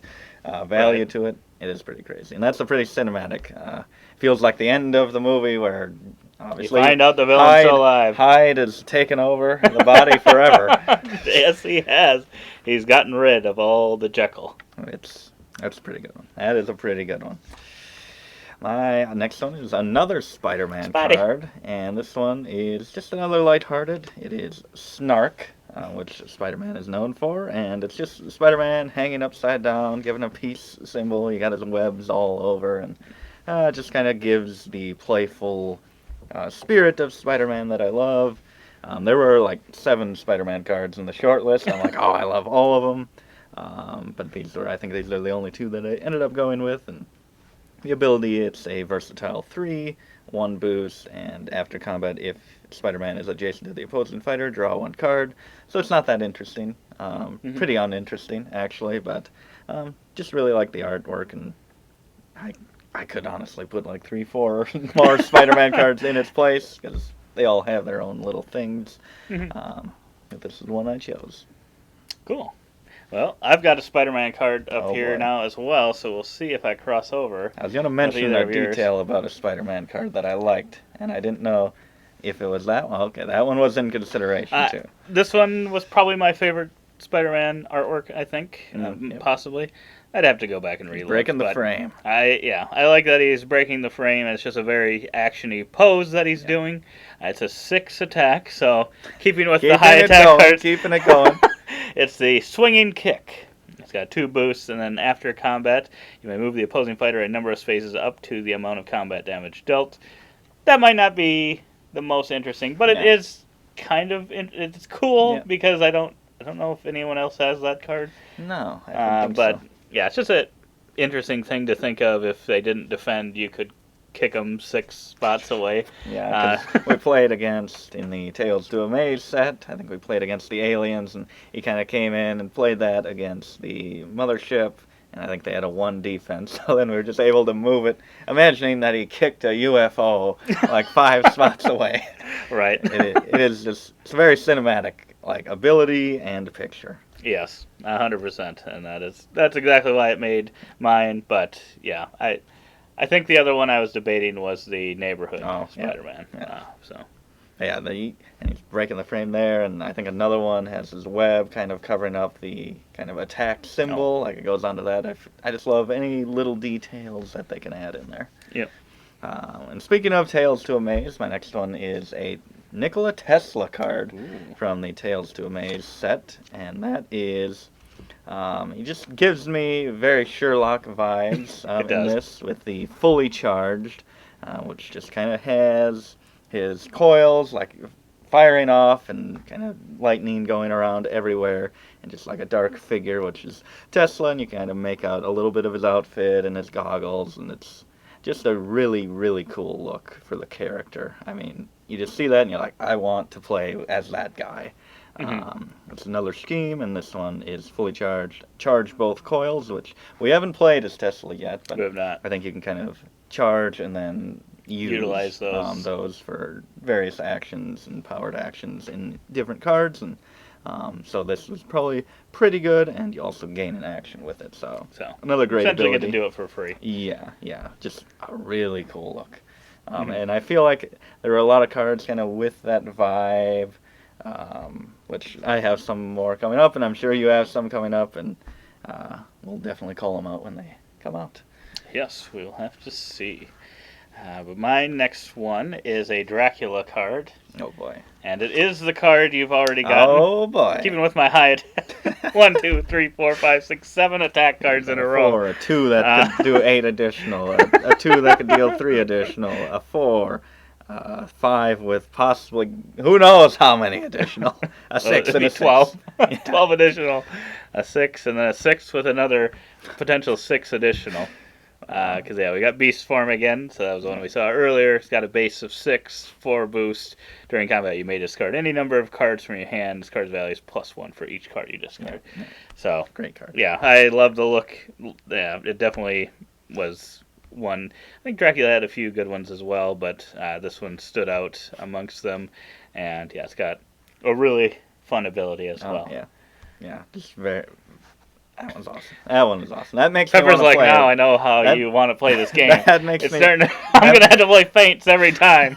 value to it, it is pretty crazy. And that's a pretty cinematic. Feels like the end of the movie where obviously you find out the villain's still alive. Hyde has taken over the body forever. Yes, he has. He's gotten rid of all the Jekyll. That's a pretty good one. That is a pretty good one. My next one is another Spider-Man card, and this one is just another lighthearted. It is Snark, which Spider-Man is known for, and it's just Spider-Man hanging upside down, giving a peace symbol. He got his webs all over, and it just kind of gives the playful spirit of Spider-Man that I love. There were like 7 Spider-Man cards in the short list. I'm like, oh, I love all of them. But I think these are the only 2 that I ended up going with, and the ability, it's a versatile 3, 1 boost, and after combat, if Spider-Man is adjacent to the opposing fighter, draw 1 card. So it's not that interesting. Pretty uninteresting, actually, but just really like the artwork, and I could honestly put like 3-4 more Spider-Man cards in its place, because they all have their own little things. But this is the one I chose. Cool. Well, I've got a Spider-Man card up here now as well, so we'll see if I cross over. I was going to mention a detail about a Spider-Man card that I liked, and I didn't know if it was that one. Okay, that one was in consideration, too. This one was probably my favorite Spider-Man artwork, I think, possibly. I'd have to go back and relook. Breaking the frame. I like that he's breaking the frame, and it's just a very actiony pose that he's doing. It's a 6 attack, so keeping with the high attack cards. Keeping it going. It's the swinging kick. It's got 2 boosts, and then after combat, you may move the opposing fighter a number of spaces up to the amount of combat damage dealt. That might not be the most interesting, but it is kind of it's cool because I don't know if anyone else has that card. No, I don't think so. Yeah, it's just an interesting thing to think of. If they didn't defend, you could kick them 6 spots away. Yeah, we played against, in the Tales to Amaze set, I think we played against the aliens, and he kind of came in and played that against the mothership, and I think they had a 1 defense, so then we were just able to move it, imagining that he kicked a UFO like 5 spots away. Right. It is just, it's very cinematic, like ability and picture. Yes, 100%, and that's exactly why it made mine. But yeah, I think the other one I was debating was the neighborhood Spider-Man. And he's breaking the frame there, and I think another one has his web kind of covering up the kind of attack symbol, like it goes onto that. I just love any little details that they can add in there. Yep. And speaking of Tales to Amaze, my next one is a Nikola Tesla card from the Tales to Amaze set, and that is, he just gives me very Sherlock vibes in this, with the fully charged, which just kind of has his coils like firing off and kind of lightning going around everywhere, and just like a dark figure, which is Tesla, and you kind of make out a little bit of his outfit and his goggles, and it's just a really, really cool look for the character. I mean, you just see that and you're like, I want to play as that guy. It's another scheme, and this one is fully charged. Charge both coils, which we haven't played as Tesla yet, but We have not. I think you can kind of charge and then Utilize those. those for various actions and powered actions in different cards, and so this was probably pretty good, and you also gain an action with it. So another great essentially ability. Get to do it for free. Yeah, just a really cool look. And I feel like there were a lot of cards kind of with that vibe, which I have some more coming up, and I'm sure you have some coming up, and we'll definitely call them out when they come out. Yes, we'll have to see. But my next one is a Dracula card. Oh boy. And it is the card you've already gotten. Oh boy. Even with my high 1, 2, 3, 4, 5, 6, 7 attack cards in a row. 4, a 2 that could do 8 additional, a 2 that could deal 3 additional, a 4, 5 with possibly who knows how many additional, a 6 and a 12. 6. 12 additional, a 6, and then a 6 with another potential 6 additional. Because, we got Beast Form again, so that was the one we saw earlier. It's got a base of 6, 4 boost. During combat, you may discard any number of cards from your hand. This card's value is +1 for each card you discard. Yeah. So, great card. Yeah, I love the look. Yeah, it definitely was one. I think Dracula had a few good ones as well, but this one stood out amongst them. And, it's got a really fun ability as well. Yeah, just very... That one's awesome. That one is awesome. That makes Pepper's me want to play now I know how you want to play this game. That makes it's me... starting to, I'm going to have to play feints every time.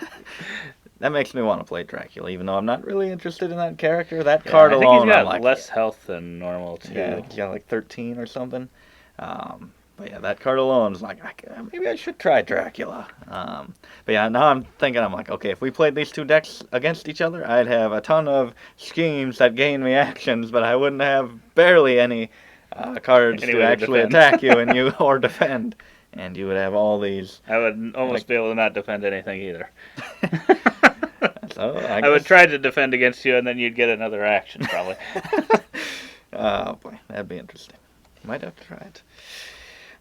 That makes me want to play Dracula, even though I'm not really interested in that character. That card alone, I think he's got like, less health than normal, too. Yeah, he's got like 13 or something. But yeah, that card alone is like, maybe I should try Dracula. But yeah, now I'm thinking, I'm like, okay, if we played these two decks against each other, I'd have a ton of schemes that gain me actions, but I wouldn't have barely any cards to actually attack you and you or defend. And you would have all these. I would almost be able to not defend anything either. So I would try to defend against you, and then you'd get another action, probably. Oh boy, that'd be interesting. Might have to try it.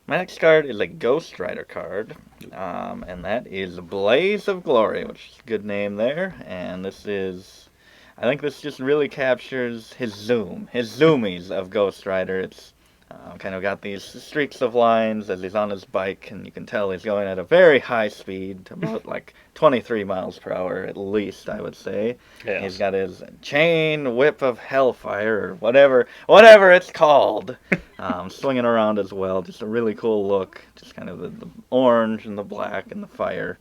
My next card is a Ghost Rider card, and that is Blaze of Glory, which is a good name there. And this is, I think this just really captures his zoomies of Ghost Rider. It's kind of got these streaks of lines as he's on his bike, and you can tell he's going at a very high speed, about like 23 miles per hour at least, I would say. Yeah. He's got his chain whip of hellfire, or whatever it's called, swinging around as well. Just a really cool look, just kind of the orange and the black and the fire.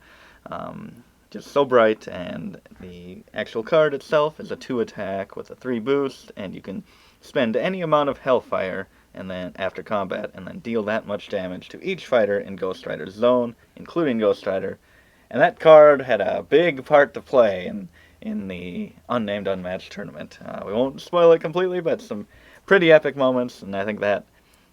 Just so bright, and the actual card itself is a 2 attack with a 3 boost, and you can spend any amount of hellfire and then after combat, and then deal that much damage to each fighter in Ghost Rider's zone, including Ghost Rider. And that card had a big part to play in the unnamed Unmatched tournament. We won't spoil it completely, but some pretty epic moments, and I think that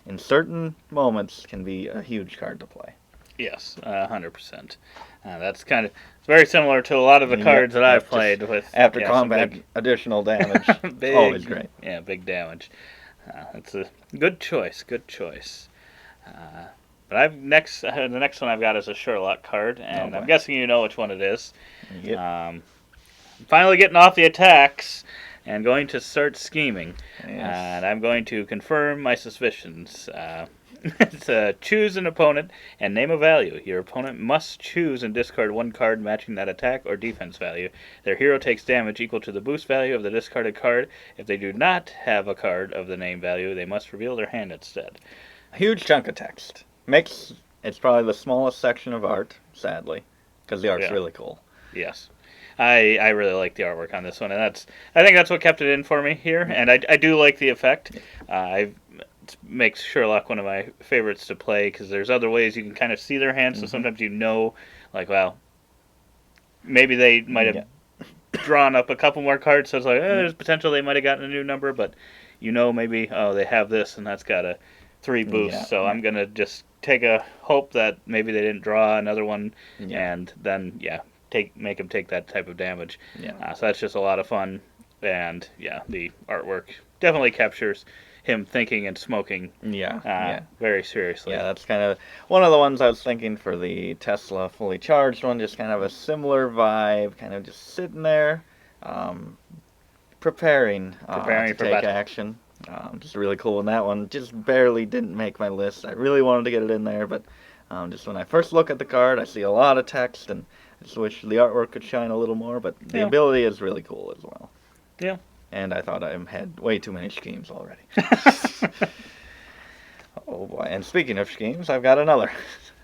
in certain moments can be a huge card to play. Yes, 100%. That's kind of very similar to a lot of the cards that I've played with. After combat, additional damage. Big, always great. Yeah, big damage. It's a good choice. But the next one I've got is a Sherlock card, and I'm guessing you know which one it is. Yep. Finally getting off the attacks and going to start scheming. Yes. And I'm going to confirm my suspicions. It's choose an opponent and name a value. Your opponent must choose and discard one card matching that attack or defense value. Their hero takes damage equal to the boost value of the discarded card. If they do not have a card of the name value, they must reveal their hand instead. A huge chunk of text. It's probably the smallest section of art, sadly, because the art's really cool. Yes. I really like the artwork on this one, and I think that's what kept it in for me here, and I do like the effect. It makes Sherlock one of my favorites to play, because there's other ways you can kind of see their hands, so sometimes like, well, maybe they might have drawn up a couple more cards, so it's like, there's potential they might have gotten a new number, but maybe, they have this, and that's got a 3 boost, so I'm going to just take a hope that maybe they didn't draw another one, and then, make them take that type of damage. So that's just a lot of fun, and, the artwork definitely captures him thinking and smoking Yeah. very seriously. Yeah, that's kind of one of the ones I was thinking for the Tesla fully charged one. Just kind of a similar vibe, kind of just sitting there, um, preparing Preparing to for take battle. action. Just really cool in that one. Just barely didn't make my list. I really wanted to get it in there, but just when I first look at the card, I see a lot of text, and I just wish the artwork could shine a little more. But the Yeah. ability is really cool as well. Yeah. And I thought I had way too many schemes already. Oh boy! And speaking of schemes, I've got another.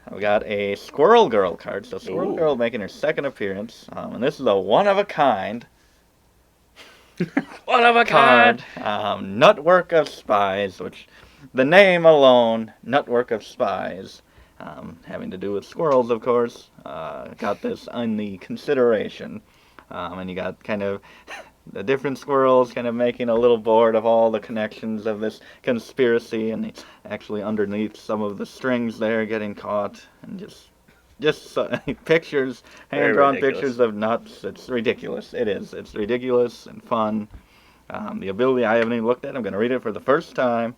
I've got a Squirrel Girl card. So Squirrel Ooh. Girl making her second appearance, and this is a one of a kind One of a card. kind. Network of Spies, which the name alone, Network of Spies, having to do with squirrels, of course, got this in the consideration. And you got kind of the different squirrels kind of making a little board of all the connections of this conspiracy, and it's actually underneath some of the strings there getting caught, and just pictures, Very hand-drawn ridiculous. pictures of nuts. It's ridiculous. It is. It's ridiculous and fun. The ability I haven't even looked at. I'm going to read it for the first time.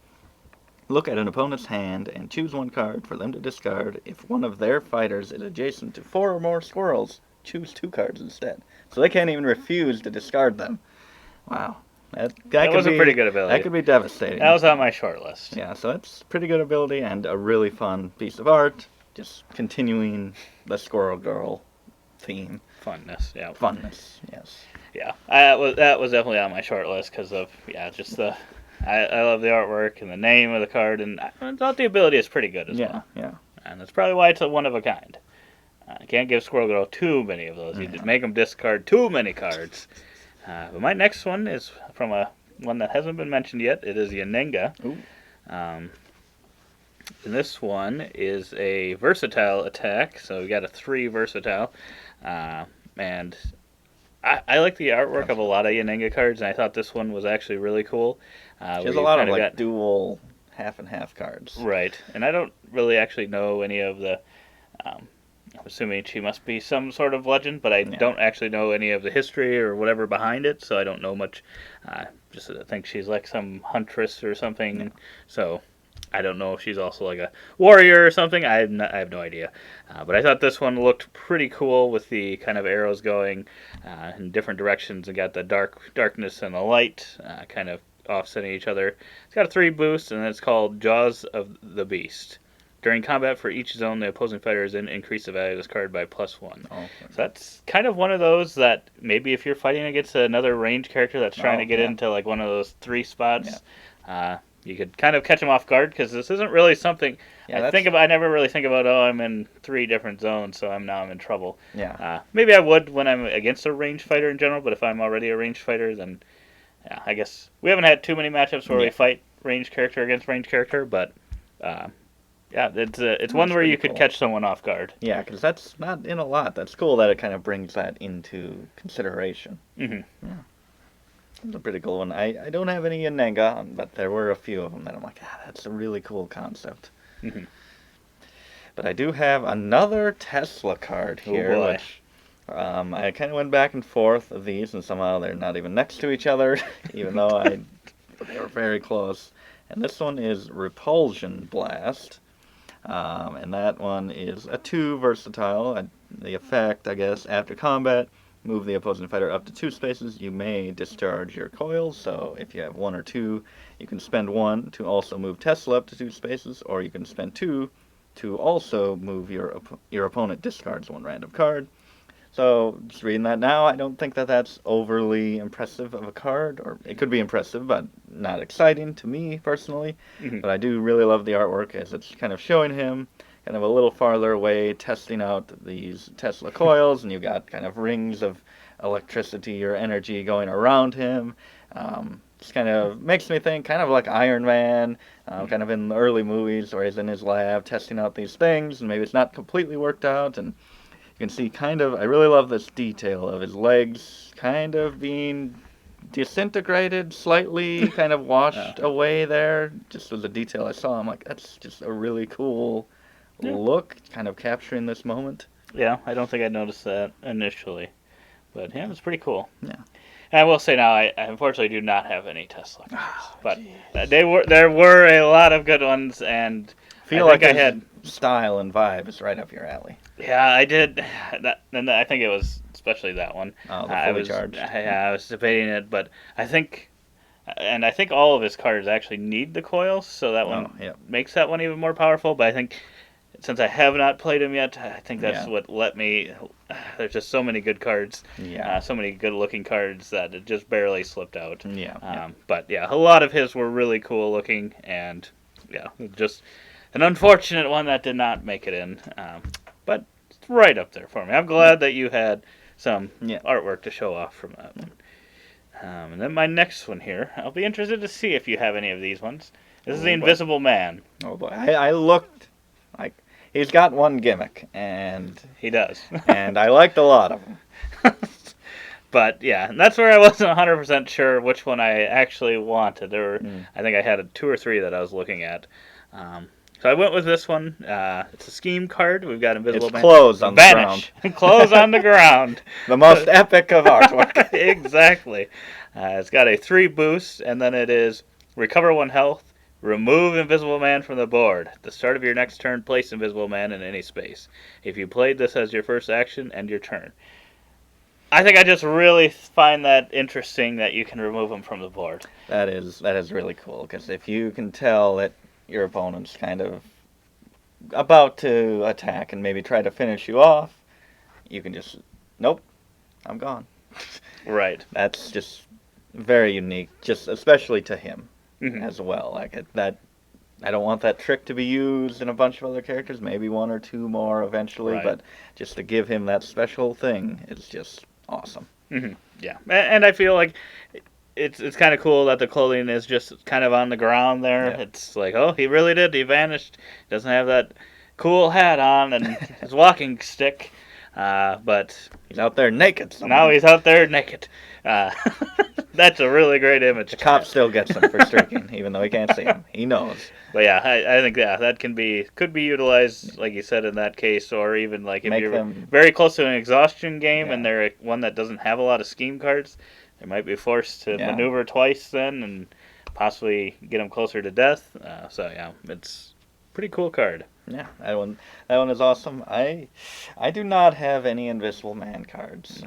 Look at an opponent's hand and choose one card for them to discard. If one of their fighters is adjacent to 4 or more squirrels, choose 2 cards instead. So they can't even refuse to discard them. Wow. That could was a be, pretty good ability. That could be devastating. That was on my short list. Yeah, so that's pretty good ability and a really fun piece of art. Just continuing the Squirrel Girl theme. Funness, yeah. Funness, yes. Yeah, that was definitely on my short list because of just the I love the artwork and the name of the card, and I thought the ability is pretty good as well. Yeah. And that's probably why it's a one of a kind. Can't give Squirrel Girl too many of those. You make them discard too many cards. But my next one is from one that hasn't been mentioned yet. It is Yanenga. Ooh. And this one is a versatile attack, so we got a 3 versatile. And I like the artwork of a lot of Yanenga cards, and I thought this one was actually really cool. She has a lot of like dual half and half cards. Right, and I don't really actually know any of the. I'm assuming she must be some sort of legend, but I don't actually know any of the history or whatever behind it, so I don't know much. Just think she's like some huntress or something, so I don't know if she's also like a warrior or something. I have no idea. But I thought this one looked pretty cool with the kind of arrows going in different directions and got the darkness and the light kind of offsetting each other. It's got a 3 boost, and it's called Jaws of the Beast. During combat for each zone, the opposing fighter is in increase the value of this card by +1. Oh, okay. So that's kind of one of those that maybe if you're fighting against another ranged character that's trying to get into like one of those 3 spots, you could kind of catch them off guard because this isn't really something I never really think about. Oh, I'm in 3 different zones, so I'm in trouble. Yeah. Maybe I would when I'm against a ranged fighter in general, but if I'm already a ranged fighter, then I guess we haven't had too many matchups where we fight ranged character against ranged character, but. It's one where you could catch someone off guard. Yeah, because that's not in a lot. That's cool that it kind of brings that into consideration. Mm-hmm. Yeah. It's a pretty cool one. I don't have any Yanenga, but there were a few of them that I'm like, that's a really cool concept. Mm-hmm. But I do have another Tesla card here, which I kind of went back and forth of these, and somehow they're not even next to each other, even though they were very close. And this one is Repulsion Blast. And that one is a 2 versatile. The effect, I guess, after combat, move the opposing fighter up to 2 spaces. You may discharge your coils, so if you have 1 or 2, you can spend 1 to also move Tesla up to 2 spaces, or you can spend 2 to also move your opponent discards 1 random card. So, just reading that now, I don't think that that's overly impressive of a card, or it could be impressive, but not exciting to me, personally. Mm-hmm. But I do really love the artwork, as it's kind of showing him kind of a little farther away, testing out these Tesla coils, and you got kind of rings of electricity or energy going around him. Just kind of makes me think kind of like Iron Man, kind of in the early movies, where he's in his lab testing out these things, and maybe it's not completely worked out, and you can see I really love this detail of his legs kind of being disintegrated, slightly kind of washed away there. Just was a detail I saw. I'm like, that's just a really cool look, kind of capturing this moment. Yeah, I don't think I noticed that initially. But yeah, it's pretty cool. Yeah. And I will say now, I unfortunately do not have any Tesla cars, Oh, but jeez. there were a lot of good ones, and I Feel like think I his had. style and vibe is right up your alley. Yeah, I did that, and I think it was especially that one. Oh, the I fully was charged. I was debating it, but I think all of his cars actually need the coils, so that Oh, one yeah. makes that one even more powerful. But I think since I have not played him yet, I think that's Yeah. what let me. There's just so many good cards, Yeah. so many good looking cards that it just barely slipped out. Yeah. Yeah. But yeah, a lot of his were really cool looking, and yeah, just an unfortunate one that did not make it in. But it's right up there for me. I'm glad that you had some Yeah. artwork to show off from that one. And then my next one here, I'll be interested to see if you have any of these ones. This is the Oh, boy. Invisible Man. Oh boy, I looked like he's got one gimmick, and He does. I liked a lot of them. But yeah, and that's where I wasn't 100% sure which one I actually wanted. I think I had two or three that I was looking at. So I went with this one. It's a scheme card. We've got Invisible It's Man. clothes on the Vanish. ground. Clothes on the ground. The most epic of artwork. Exactly. It's got a 3 boost, and then it is recover 1 health, remove Invisible Man from the board. At the start of your next turn, place Invisible Man in any space. If you played this as your first action, end your turn. I think I just really find that interesting that you can remove him from the board. That is really cool, because if you can tell that your opponent's kind of about to attack and maybe try to finish you off, you can just, nope, I'm gone. Right. That's just very unique, just especially to him Mm-hmm. as well. That I don't want that trick to be used in a bunch of other characters, maybe 1 or 2 more eventually, Right. but just to give him that special thing is just awesome. Mm-hmm. Yeah, and I feel like it's kind of cool that the clothing is just kind of on the ground there. Yeah. It's like, oh, he really did. He vanished. Doesn't have that cool hat on and his walking stick. But He's out there naked somewhere. now he's out there naked. Uh, that's a really great image. The cop still gets him for streaking, even though he can't see him. He knows. But yeah, I think that could be utilized, like you said, in that case, or even like if Make you're them- very close to an exhaustion game and Yeah. they're one that doesn't have a lot of scheme cards, they might be forced to Yeah. maneuver twice then and possibly get them closer to death. So yeah, it's a pretty cool card. Yeah, that one is awesome. I do not have any Invisible Man cards.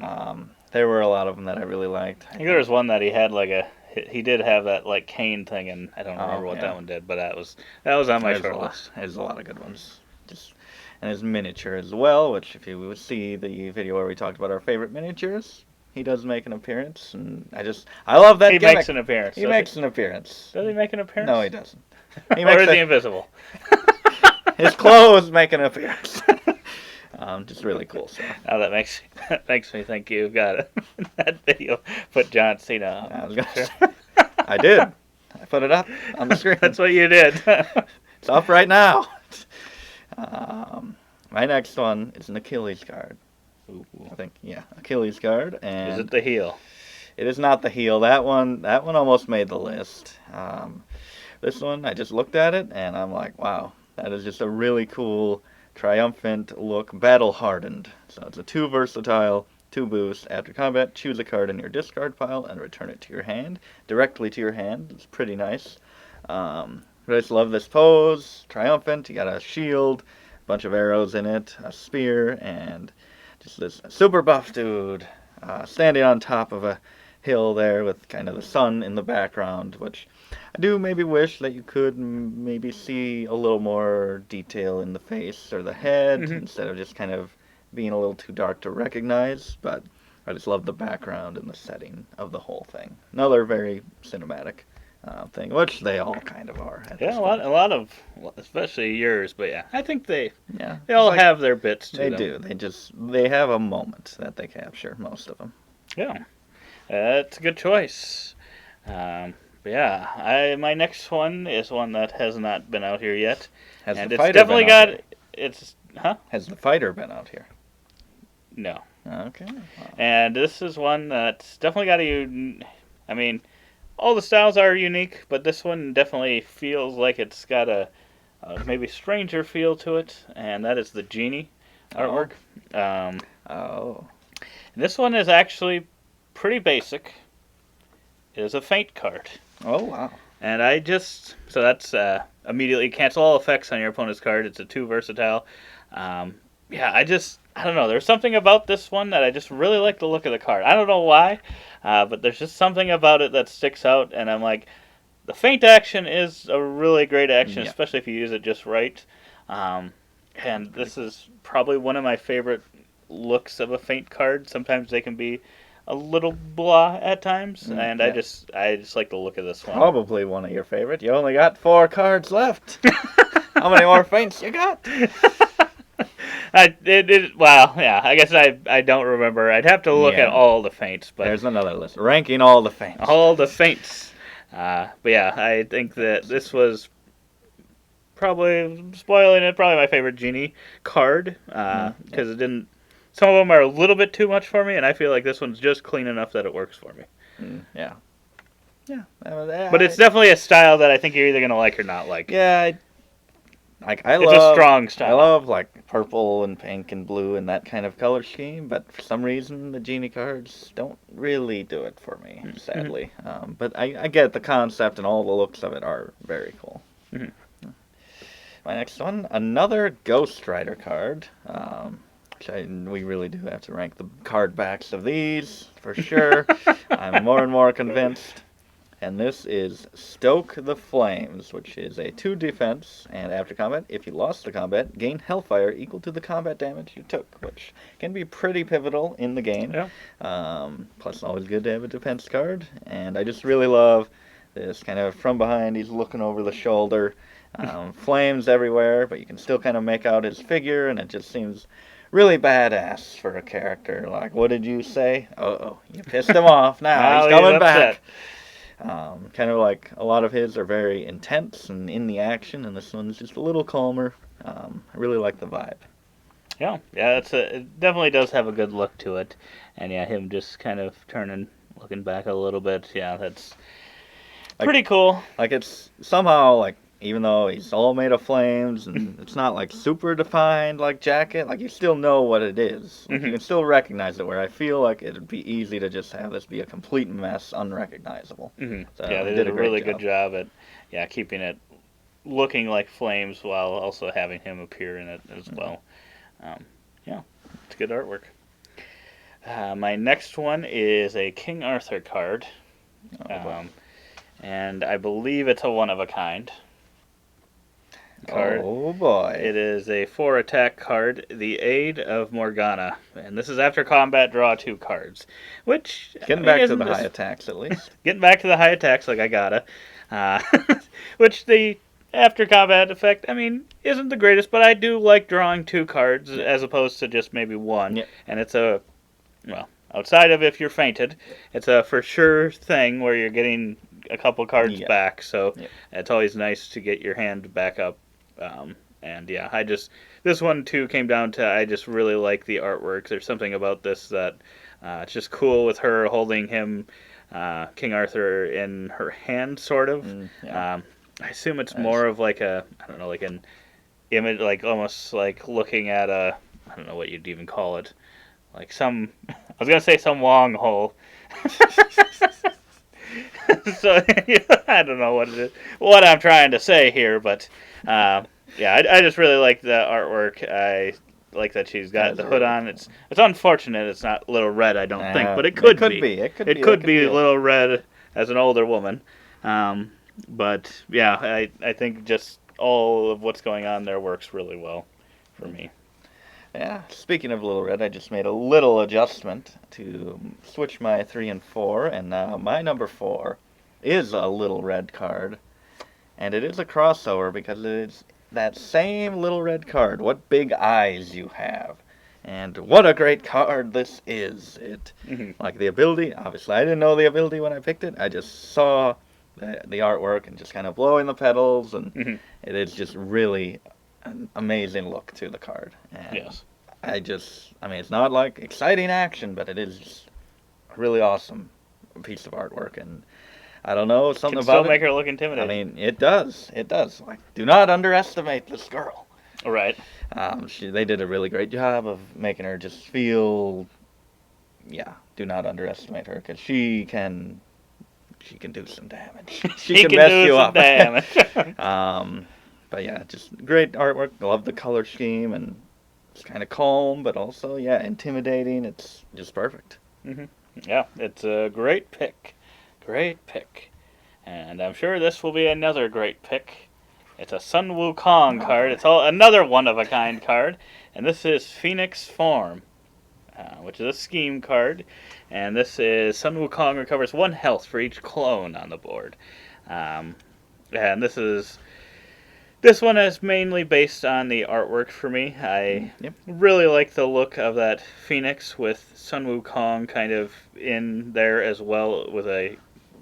There were a lot of them that I really liked. I think there was one that he had he did have that like cane thing, and I don't remember what yeah. that one did, but that was on my There's short a lot, list. there's a lot of good ones. And his miniature as well, which if you would see the video where we talked about our favorite miniatures, he does make an appearance, and I love that He gimmick. makes an appearance. He makes an appearance. Does he make an appearance? No, he doesn't. He Or makes is he invisible? his clothes make an appearance. Just really cool stuff. Oh, that makes me think you've got it. That video. Put John Cena I on. was gonna say, I did. I put it up on the screen. That's what you did. It's up right now. My next one is an Achilles card. Ooh. I think, yeah, Achilles card, and Is it the heel? it is not the heel. That one almost made the list. This one, I just looked at it and I'm like, wow, that is just a really cool, triumphant look, battle hardened. So it's a 2 versatile, 2 boost. After combat, choose a card in your discard pile and return it to your hand, directly to your hand. It's pretty nice. I just love this pose. Triumphant. You got a shield, a bunch of arrows in it, a spear, and just this super buff dude standing on top of a hill there with kind of the sun in the background, which I do maybe wish that you could maybe see a little more detail in the face or the head instead of just kind of being a little too dark to recognize, but I just love the background and the setting of the whole thing. Another very cinematic thing, which they all kind of are. At Yeah, this a point. lot of, especially yours. But yeah, I think they Yeah, all it's like- have their bits to They them. do. They have a moment that they capture. Most of them. Yeah, that's a good choice. But yeah, my next one is one that has not been out here yet, Has and the it's fighter definitely been out got here? it's huh? Has the fighter been out here? No. Okay. Wow. And this is one that's definitely got I mean, all the styles are unique, but this one definitely feels like it's got a maybe stranger feel to it, and that is the genie artwork. Oh. And this one is actually pretty basic. is a feint card. Oh, wow. And so that's immediately cancel all effects on your opponent's card. It's a 2 versatile. Yeah, I don't know. There's something about this one that I just really like the look of the card. I don't know why, but there's just something about it that sticks out, and I'm like, the feint action is a really great action, Yeah. especially if you use it just right. And this is probably one of my favorite looks of a feint card. Sometimes they can be a little blah at times, and yeah. I just like the look of this one. Probably one of your favorite. You only got 4 cards left. How many more feints you got? Well, yeah. I guess I don't remember. I'd have to look at all the feints, but there's another list ranking all the feints. All the feints. But yeah, I think that this was probably spoiling it. Probably my favorite genie card because it didn't. Some of them are a little bit too much for me, and I feel like this one's just clean enough that it works for me. Yeah. Yeah. But it's definitely a style that I think you're either gonna like or not like. Yeah. It's a strong style. I love like purple and pink and blue and that kind of color scheme, but for some reason the genie cards don't really do it for me, sadly. But I get the concept and all the looks of it are very cool. Mm-hmm. My next one, another Ghost Rider card. Which we really do have to rank the card backs of these for sure. I'm more and more convinced. And this is Stoke the Flames, which is a 2 defense, and after combat, if you lost the combat, gain Hellfire equal to the combat damage you took, which can be pretty pivotal in the game. Yeah. Plus, always good to have a defense card, and I just really love this kind of from behind, he's looking over the shoulder, flames everywhere, but you can still kind of make out his figure, and it just seems really badass for a character. Like, what did you say? Uh-oh, you pissed him off now. He's coming back. Kind of like a lot of his are very intense and in the action, and this one's just a little calmer. I really like the vibe. Yeah, it definitely does have a good look to it, and yeah, him just kind of looking back a little bit. Yeah, that's pretty cool. Like it's somehow like even though he's all made of flames and it's not like super defined like jacket, like you still know what it is. Like, you can still recognize it. Where I feel like it'd be easy to just have this be a complete mess, unrecognizable. So yeah, they did a really good job at keeping it looking like flames while also having him appear in it as well. Yeah, it's good artwork. My next one is a King Arthur card, and I believe it's a one of a kind card. Oh boy! It is a 4 attack card, the Aid of Morgana, and this is after combat. Draw 2 cards, which getting back to the high attacks at least. Getting back to the high attacks, like I gotta. Which the after combat effect, isn't the greatest, but I do like drawing 2 cards as opposed to just maybe 1. Yeah. And it's outside of if you're fainted, it's a for sure thing where you're getting a couple cards back. So it's always nice to get your hand back up. And yeah, this one too came down to I just really like the artwork. There's something about this that it's just cool with her holding him, King Arthur, in her hand, sort of. I assume it's more of like like an image, like almost like looking at I don't know what you'd even call it, like I was gonna say some long hole. So I don't know what I'm trying to say here, but I just really like the artwork. I like that she's got the hood on. It's unfortunate it's not Little Red, I don't think, but it could be. It could be Little Red as an older woman. But yeah, I think just all of what's going on there works really well for me. Yeah, speaking of Little Red, I just made a little adjustment to switch my 3 and 4, and now my number 4 is a Little Red card, and it is a crossover because it's that same Little Red card. What big eyes you have, and what a great card this is. Like the ability, obviously I didn't know the ability when I picked it, I just saw the artwork and just kind of blowing the petals, and it is just really an amazing look to the card. And yes. It's not like exciting action, but it is just a really awesome piece of artwork, and I don't know, something about it. Can still make her look intimidating. It does. Like, do not underestimate this girl. Right. They did a really great job of making her just feel, do not underestimate her, because she can she can do some damage. She can can mess do you some up. damage. But yeah, just great artwork. I love the color scheme, and it's kind of calm, but also, yeah, intimidating. It's just perfect. Yeah, it's a great pick. Great pick. And I'm sure this will be another great pick. It's a Sun Wukong card. It's another one-of-a-kind card. And this is Phoenix Form, which is a scheme card. And this is Sun Wukong recovers 1 health for each clone on the board. And this one is mainly based on the artwork for me. I really like the look of that Phoenix with Sun Wukong kind of in there as well with a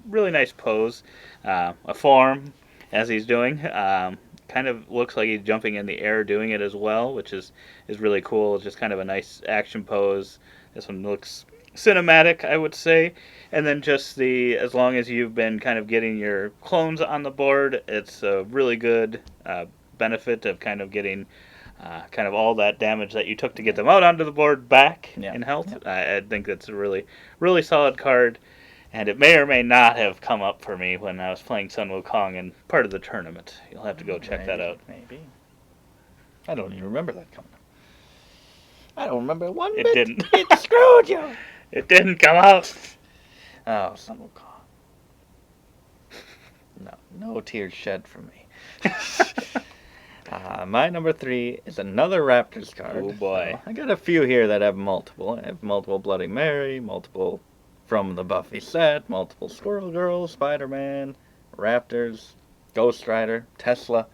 really nice pose, a form as he's doing. Kind of looks like he's jumping in the air doing it as well, which is really cool. It's just kind of a nice action pose. This one looks cinematic, I would say. And then just as long as you've been kind of getting your clones on the board, it's a really good benefit of kind of getting kind of all that damage that you took to get them out onto the board back in health. I think that's a really, really solid card. And it may or may not have come up for me when I was playing Sun Wukong in part of the tournament. You'll have to go check that out. Maybe. I don't even remember that coming up. I don't remember one It bit. didn't. It screwed you. It didn't come out. Oh, Sun Wukong. No tears shed from me. My number 3 is another Raptors card. Oh boy. So I got a few here that have multiple. I have multiple Bloody Mary, multiple from the Buffy set, multiple Squirrel Girl, Spider-Man, Raptors, Ghost Rider, Tesla.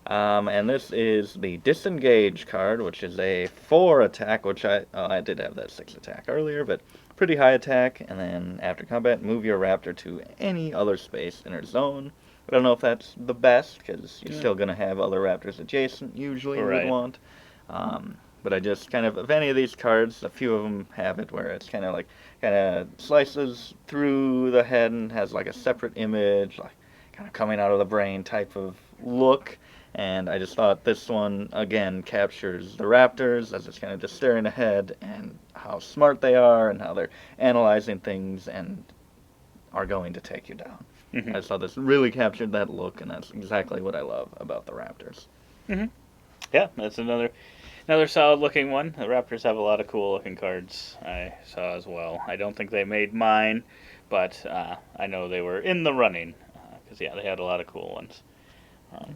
And this is the Disengage card, which is a 4 attack, which I did have that 6 attack earlier, but pretty high attack. And then after combat, move your Raptor to any other space in her zone. I don't know if that's the best, because you're still going to have other Raptors adjacent, usually, you would want. But I just kind of, any of these cards, a few of them have it where it's kind of slices through the head and has like a separate image, like kind of coming out of the brain type of look. And I just thought this one, again, captures the Raptors as it's kind of just staring ahead and how smart they are and how they're analyzing things and are going to take you down. I just thought this really captured that look, and that's exactly what I love about the Raptors. Yeah, that's another solid looking one. The Raptors have a lot of cool looking cards I saw as well. I don't think they made mine, but I know they were in the running because they had a lot of cool ones. I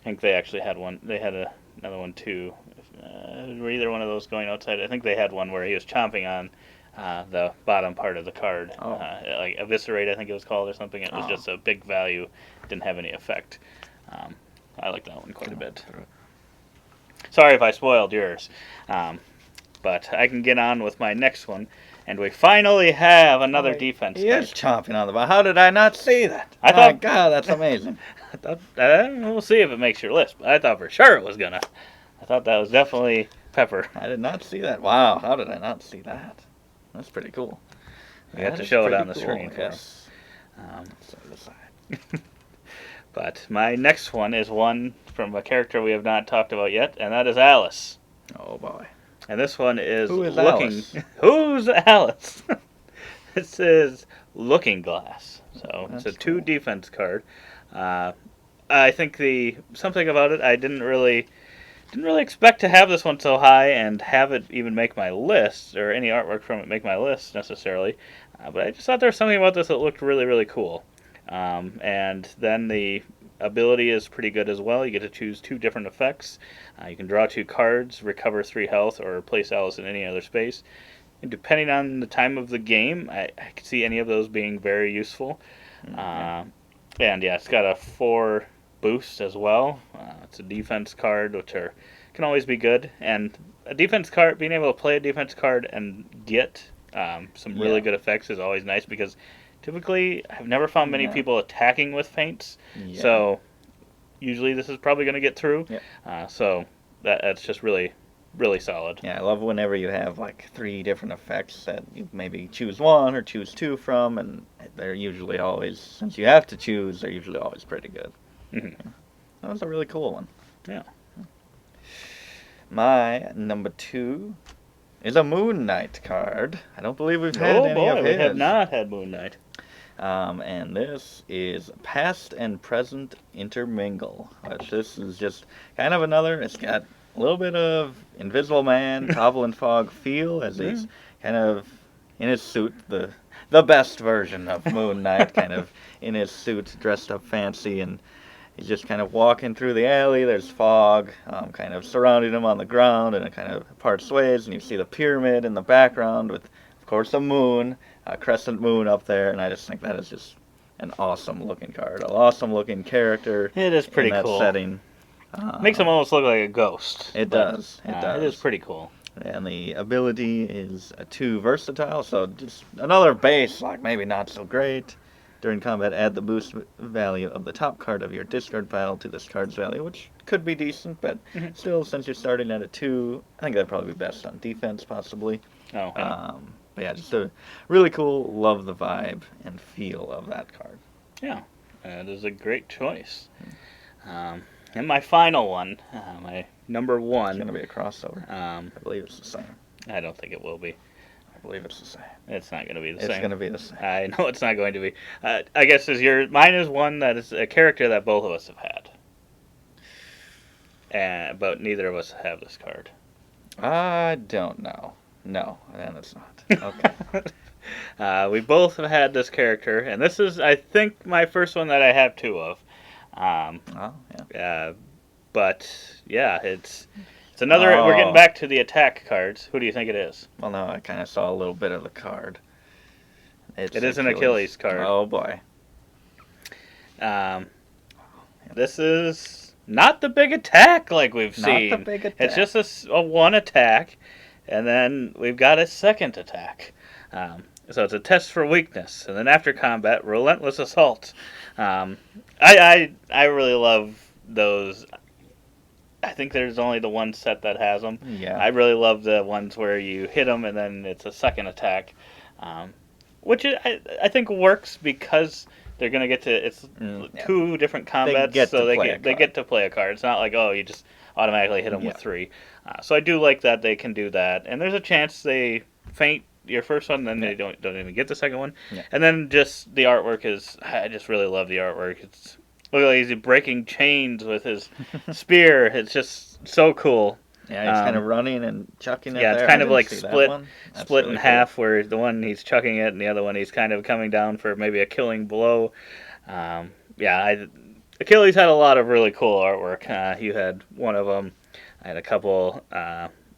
think they actually had one. They had another one too. Were either one of those going outside? I think they had one where he was chomping on the bottom part of the card, like Eviscerate, I think it was called, or something. It was just a big value, didn't have any effect. I like that one quite a bit. Sorry if I spoiled yours, but I can get on with my next one, and we finally have another defense He card. is chomping on the bottom. How did I not see that? My God, that's amazing. I thought, we'll see if it makes your list, but I thought for sure it was gonna. I thought that was definitely Pepper. I did not see that. Wow, how did I not see that? That's pretty cool. We have to show it on the screen. Yes. But my next one is one from a character we have not talked about yet, and that is Alice. Oh boy. And this one is Who is looking. Alice? Who's Alice? This is Looking Glass. So That's it's a 2 cool. defense card. I think something about it I didn't really expect to have this one so high and have it even make my list, or any artwork from it make my list necessarily. But I just thought there was something about this that looked really, really cool. And then the ability is pretty good as well. You get to choose 2 different effects. You can draw 2 cards, recover 3 health, or place Alice in any other space. And depending on the time of the game, I could see any of those being very useful. And yeah, it's got a 4 boost as well. It's a defense card, which can always be good. And a defense card, being able to play a defense card and get some really good effects is always nice, because typically I've never found many people attacking with feints. So usually this is probably going to get through. So that's just really, really solid. Yeah, I love whenever you have like 3 different effects that you maybe choose 1 or choose 2 from, and they're usually always, since you have to choose, they're usually always pretty good. That was a really cool one. Yeah. My number 2 is a Moon Knight card. I don't believe we've had any of his. We have not had Moon Knight. And this is Past and Present Intermingle, which this is just kind of another, it's got a little bit of Invisible Man, Goblin Fog feel as he's kind of in his suit, the best version of Moon Knight, kind of in his suit, dressed up fancy, and he's just kind of walking through the alley. There's fog kind of surrounding him on the ground, and it kind of parts ways, and you see the pyramid in the background with, of course, a moon, a crescent moon up there, and I just think that is just an awesome looking card, an awesome looking character. It is pretty in that cool. setting. Makes him almost look like a ghost. It does. It It is pretty cool. And the ability is too versatile, so just another base, like maybe not so great. During combat, add the boost value of the top card of your discard pile to this card's value, which could be decent, but still, since you're starting at a 2, I think that'd probably be best on defense, possibly. Oh, okay. But yeah, just a really cool, love the vibe and feel of that card. Yeah, that is a great choice. And my final one, my number It's one. going to be a crossover. I believe it's the same. I don't think it will be. I believe it's the same. It's not going to be the It's same. going to be the same. I know it's not going to be. I guess mine is one that is a character that both of us have had. But neither of us have this card. I don't know. No, then it's not. Okay. We both have had this character, and this is, I think, my first one that I have two of. Oh, yeah. But yeah, it's another. We're getting back to the attack cards. Who do you think it is? Well, no, I kind of saw a little bit of the card. It is an Achilles card. Oh boy. This is not the big attack like we've seen. Not the big attack. It's just a one attack, and then we've got a second attack. So it's a test for weakness, and then after combat, relentless assault. I really love those. I think there's only the one set that has them. Yeah. I really love the ones where you hit them and then it's a second attack, which I think works because they're gonna get to two different combats, they get to play a card. It's not like you just automatically hit them with 3. So I do like that they can do that, and there's a chance they feint your first one, then they don't even get the second one, and then just the artwork is. I just really love the artwork. It's look like he's breaking chains with his spear. It's just so cool. Yeah, he's kind of running and chucking it. Yeah, there. it's kind of like split really in half, where the one he's chucking it, and the other one he's kind of coming down for maybe a killing blow. Achilles had a lot of really cool artwork. You had one of them. I had a couple.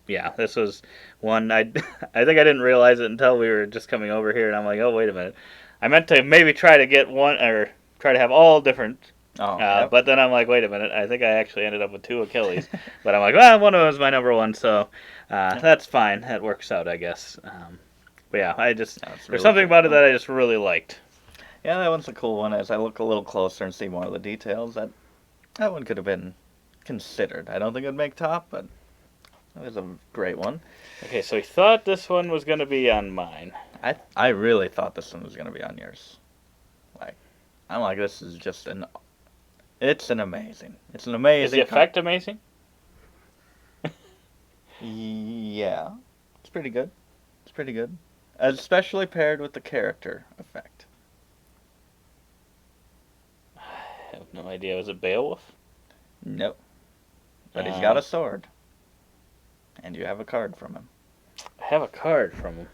This was one. I think I didn't realize it until we were just coming over here, and I'm like, oh wait a minute. I meant to maybe try to get one or try to have all different. But then I'm like, wait a minute. I think I actually ended up with 2 Achilles. But I'm like, well, one of them is my number one, so that's fine. That works out, I guess. There's something about it that I just really liked. Yeah, that one's a cool one. As I look a little closer and see more of the details, that one could have been considered. I don't think it'd make top, but that was a great one. Okay, so we thought this one was going to be on mine. I really thought this one was going to be on yours. I'm like, this is just it's an amazing. Is the effect amazing? Yeah. It's pretty good. Especially paired with the character effect. I have no idea. Was it Beowulf? Nope. But he's got a sword. And you have a card from him. I have a card from him.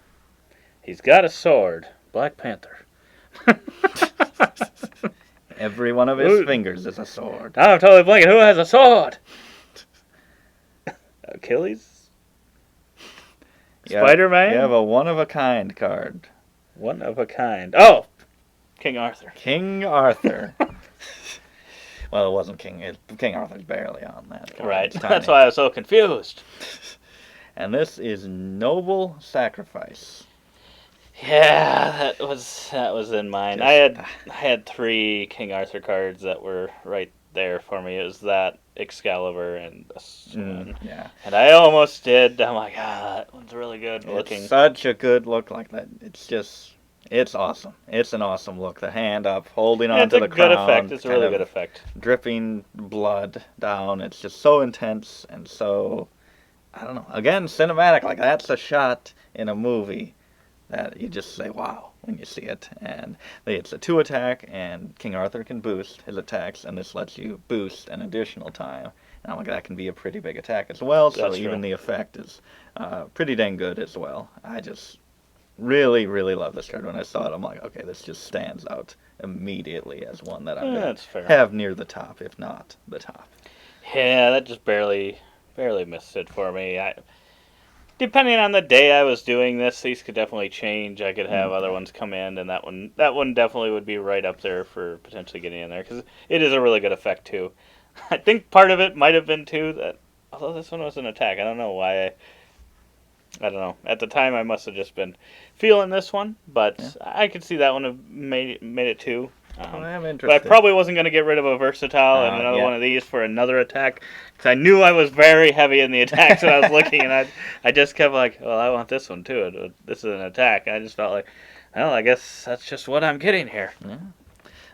He's got a sword. Black Panther. Every one of his fingers is a sword. Now I'm totally blanking. Who has a sword? Achilles? Spider-Man? You have a one-of-a-kind card. One of a kind. Oh! King Arthur. King Arthur. Well, it wasn't King. King Arthur's barely on that card. Right. That's why I was so confused. And this is Noble Sacrifice. Yeah, that was in mine. I had 3 King Arthur cards that were right there for me. It was that, Excalibur, and this one. Yeah. And I almost did. I'm like, that one's really good looking. It's such a good look like that. It's awesome. It's an awesome look. The hand up, holding on to the crown. It's a good effect. It's a really good effect. Dripping blood down. It's just so intense and so, I don't know. Again, cinematic. Like, that's a shot in a movie that you just say wow when you see it. And it's a 2 attack, and King Arthur can boost his attacks, and this lets you boost an additional time. And I'm like, that can be a pretty big attack as well, so That's even true. the effect is pretty dang good as well. I just really, really love this card. When I saw it, I'm like, okay, this just stands out immediately as one that I'm going That's to fair. have near the top, if not the top. Yeah, that just barely missed it for me. Depending on the day I was doing this, these could definitely change. I could have other ones come in, and that one definitely would be right up there for potentially getting in there because it is a really good effect too. I think part of it might have been too that although this one was an attack, I don't know why. I don't know. At the time, I must have just been feeling this one, but Yeah. I could see that one have made it too. Well, I'm But I interested. probably wasn't going to get rid of a versatile and another Yeah. one of these for another attack because I knew I was very heavy in the attacks when I was looking, and I just kept like, well, I want this one too. This is an attack. And I just felt like, well, I guess that's just what I'm getting here. Yeah.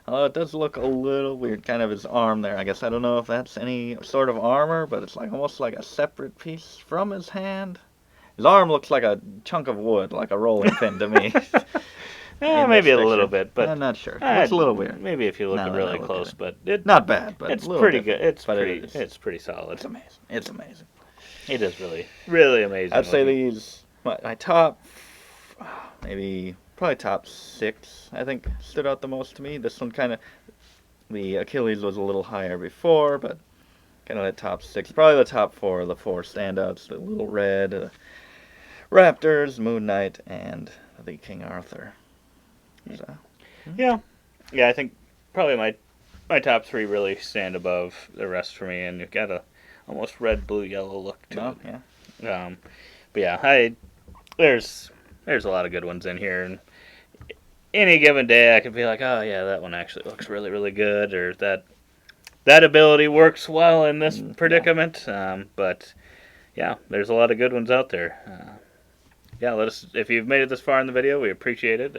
Although it does look a little weird, kind of his arm there. I guess I don't know if that's any sort of armor, but it's like almost like a separate piece from his hand. His arm looks like a chunk of wood, like a rolling pin to me. Yeah, In maybe this a little picture. bit, but I'm not sure. It looks a little weird. Maybe if you look Now that I really look at close, it. but Not bad, but it's a little pretty different. good. It's But pretty. It is. It's pretty solid. It's amazing. It's amazing. It is really amazing. I'd say looking. these, my top, maybe probably top 6. I think stood out the most to me. This one kind of, the Achilles was a little higher before, but kind of that top 6. Probably the top 4, the 4 standouts: the Little Red, Raptors, Moon Knight, and the King Arthur. So, Yeah, I think probably my top 3 really stand above the rest for me, and you've got a almost red, blue, yellow look to no, it. yeah. But yeah, there's a lot of good ones in here, and any given day I could be like, oh yeah, that one actually looks really good, or that ability works well in this predicament. But yeah, there's a lot of good ones out there. Yeah, let us if you've made it this far in the video, we appreciate it.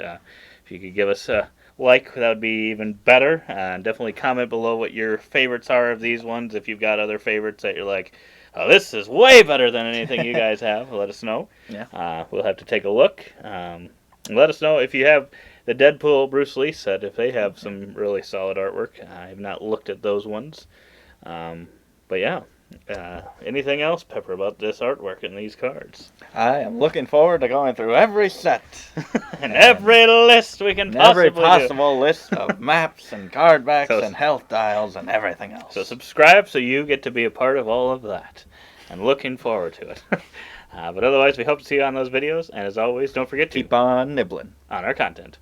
If you could give us a like, that would be even better. Definitely comment below what your favorites are of these ones. If you've got other favorites that you're like, oh, this is way better than anything you guys have, let us know. Yeah. We'll have to take a look. Let us know if you have the Deadpool Bruce Lee set, if they have some really solid artwork. I have not looked at those ones. But yeah. Anything else, Pepper, about this artwork and these cards? I am looking forward to going through every set. And every list we can possibly every possible list of maps and card backs So- and health dials and everything else. So subscribe so you get to be a part of all of that. I'm looking forward to it. But otherwise, we hope to see you on those videos. And as always, don't forget to Keep on nibbling. on our content.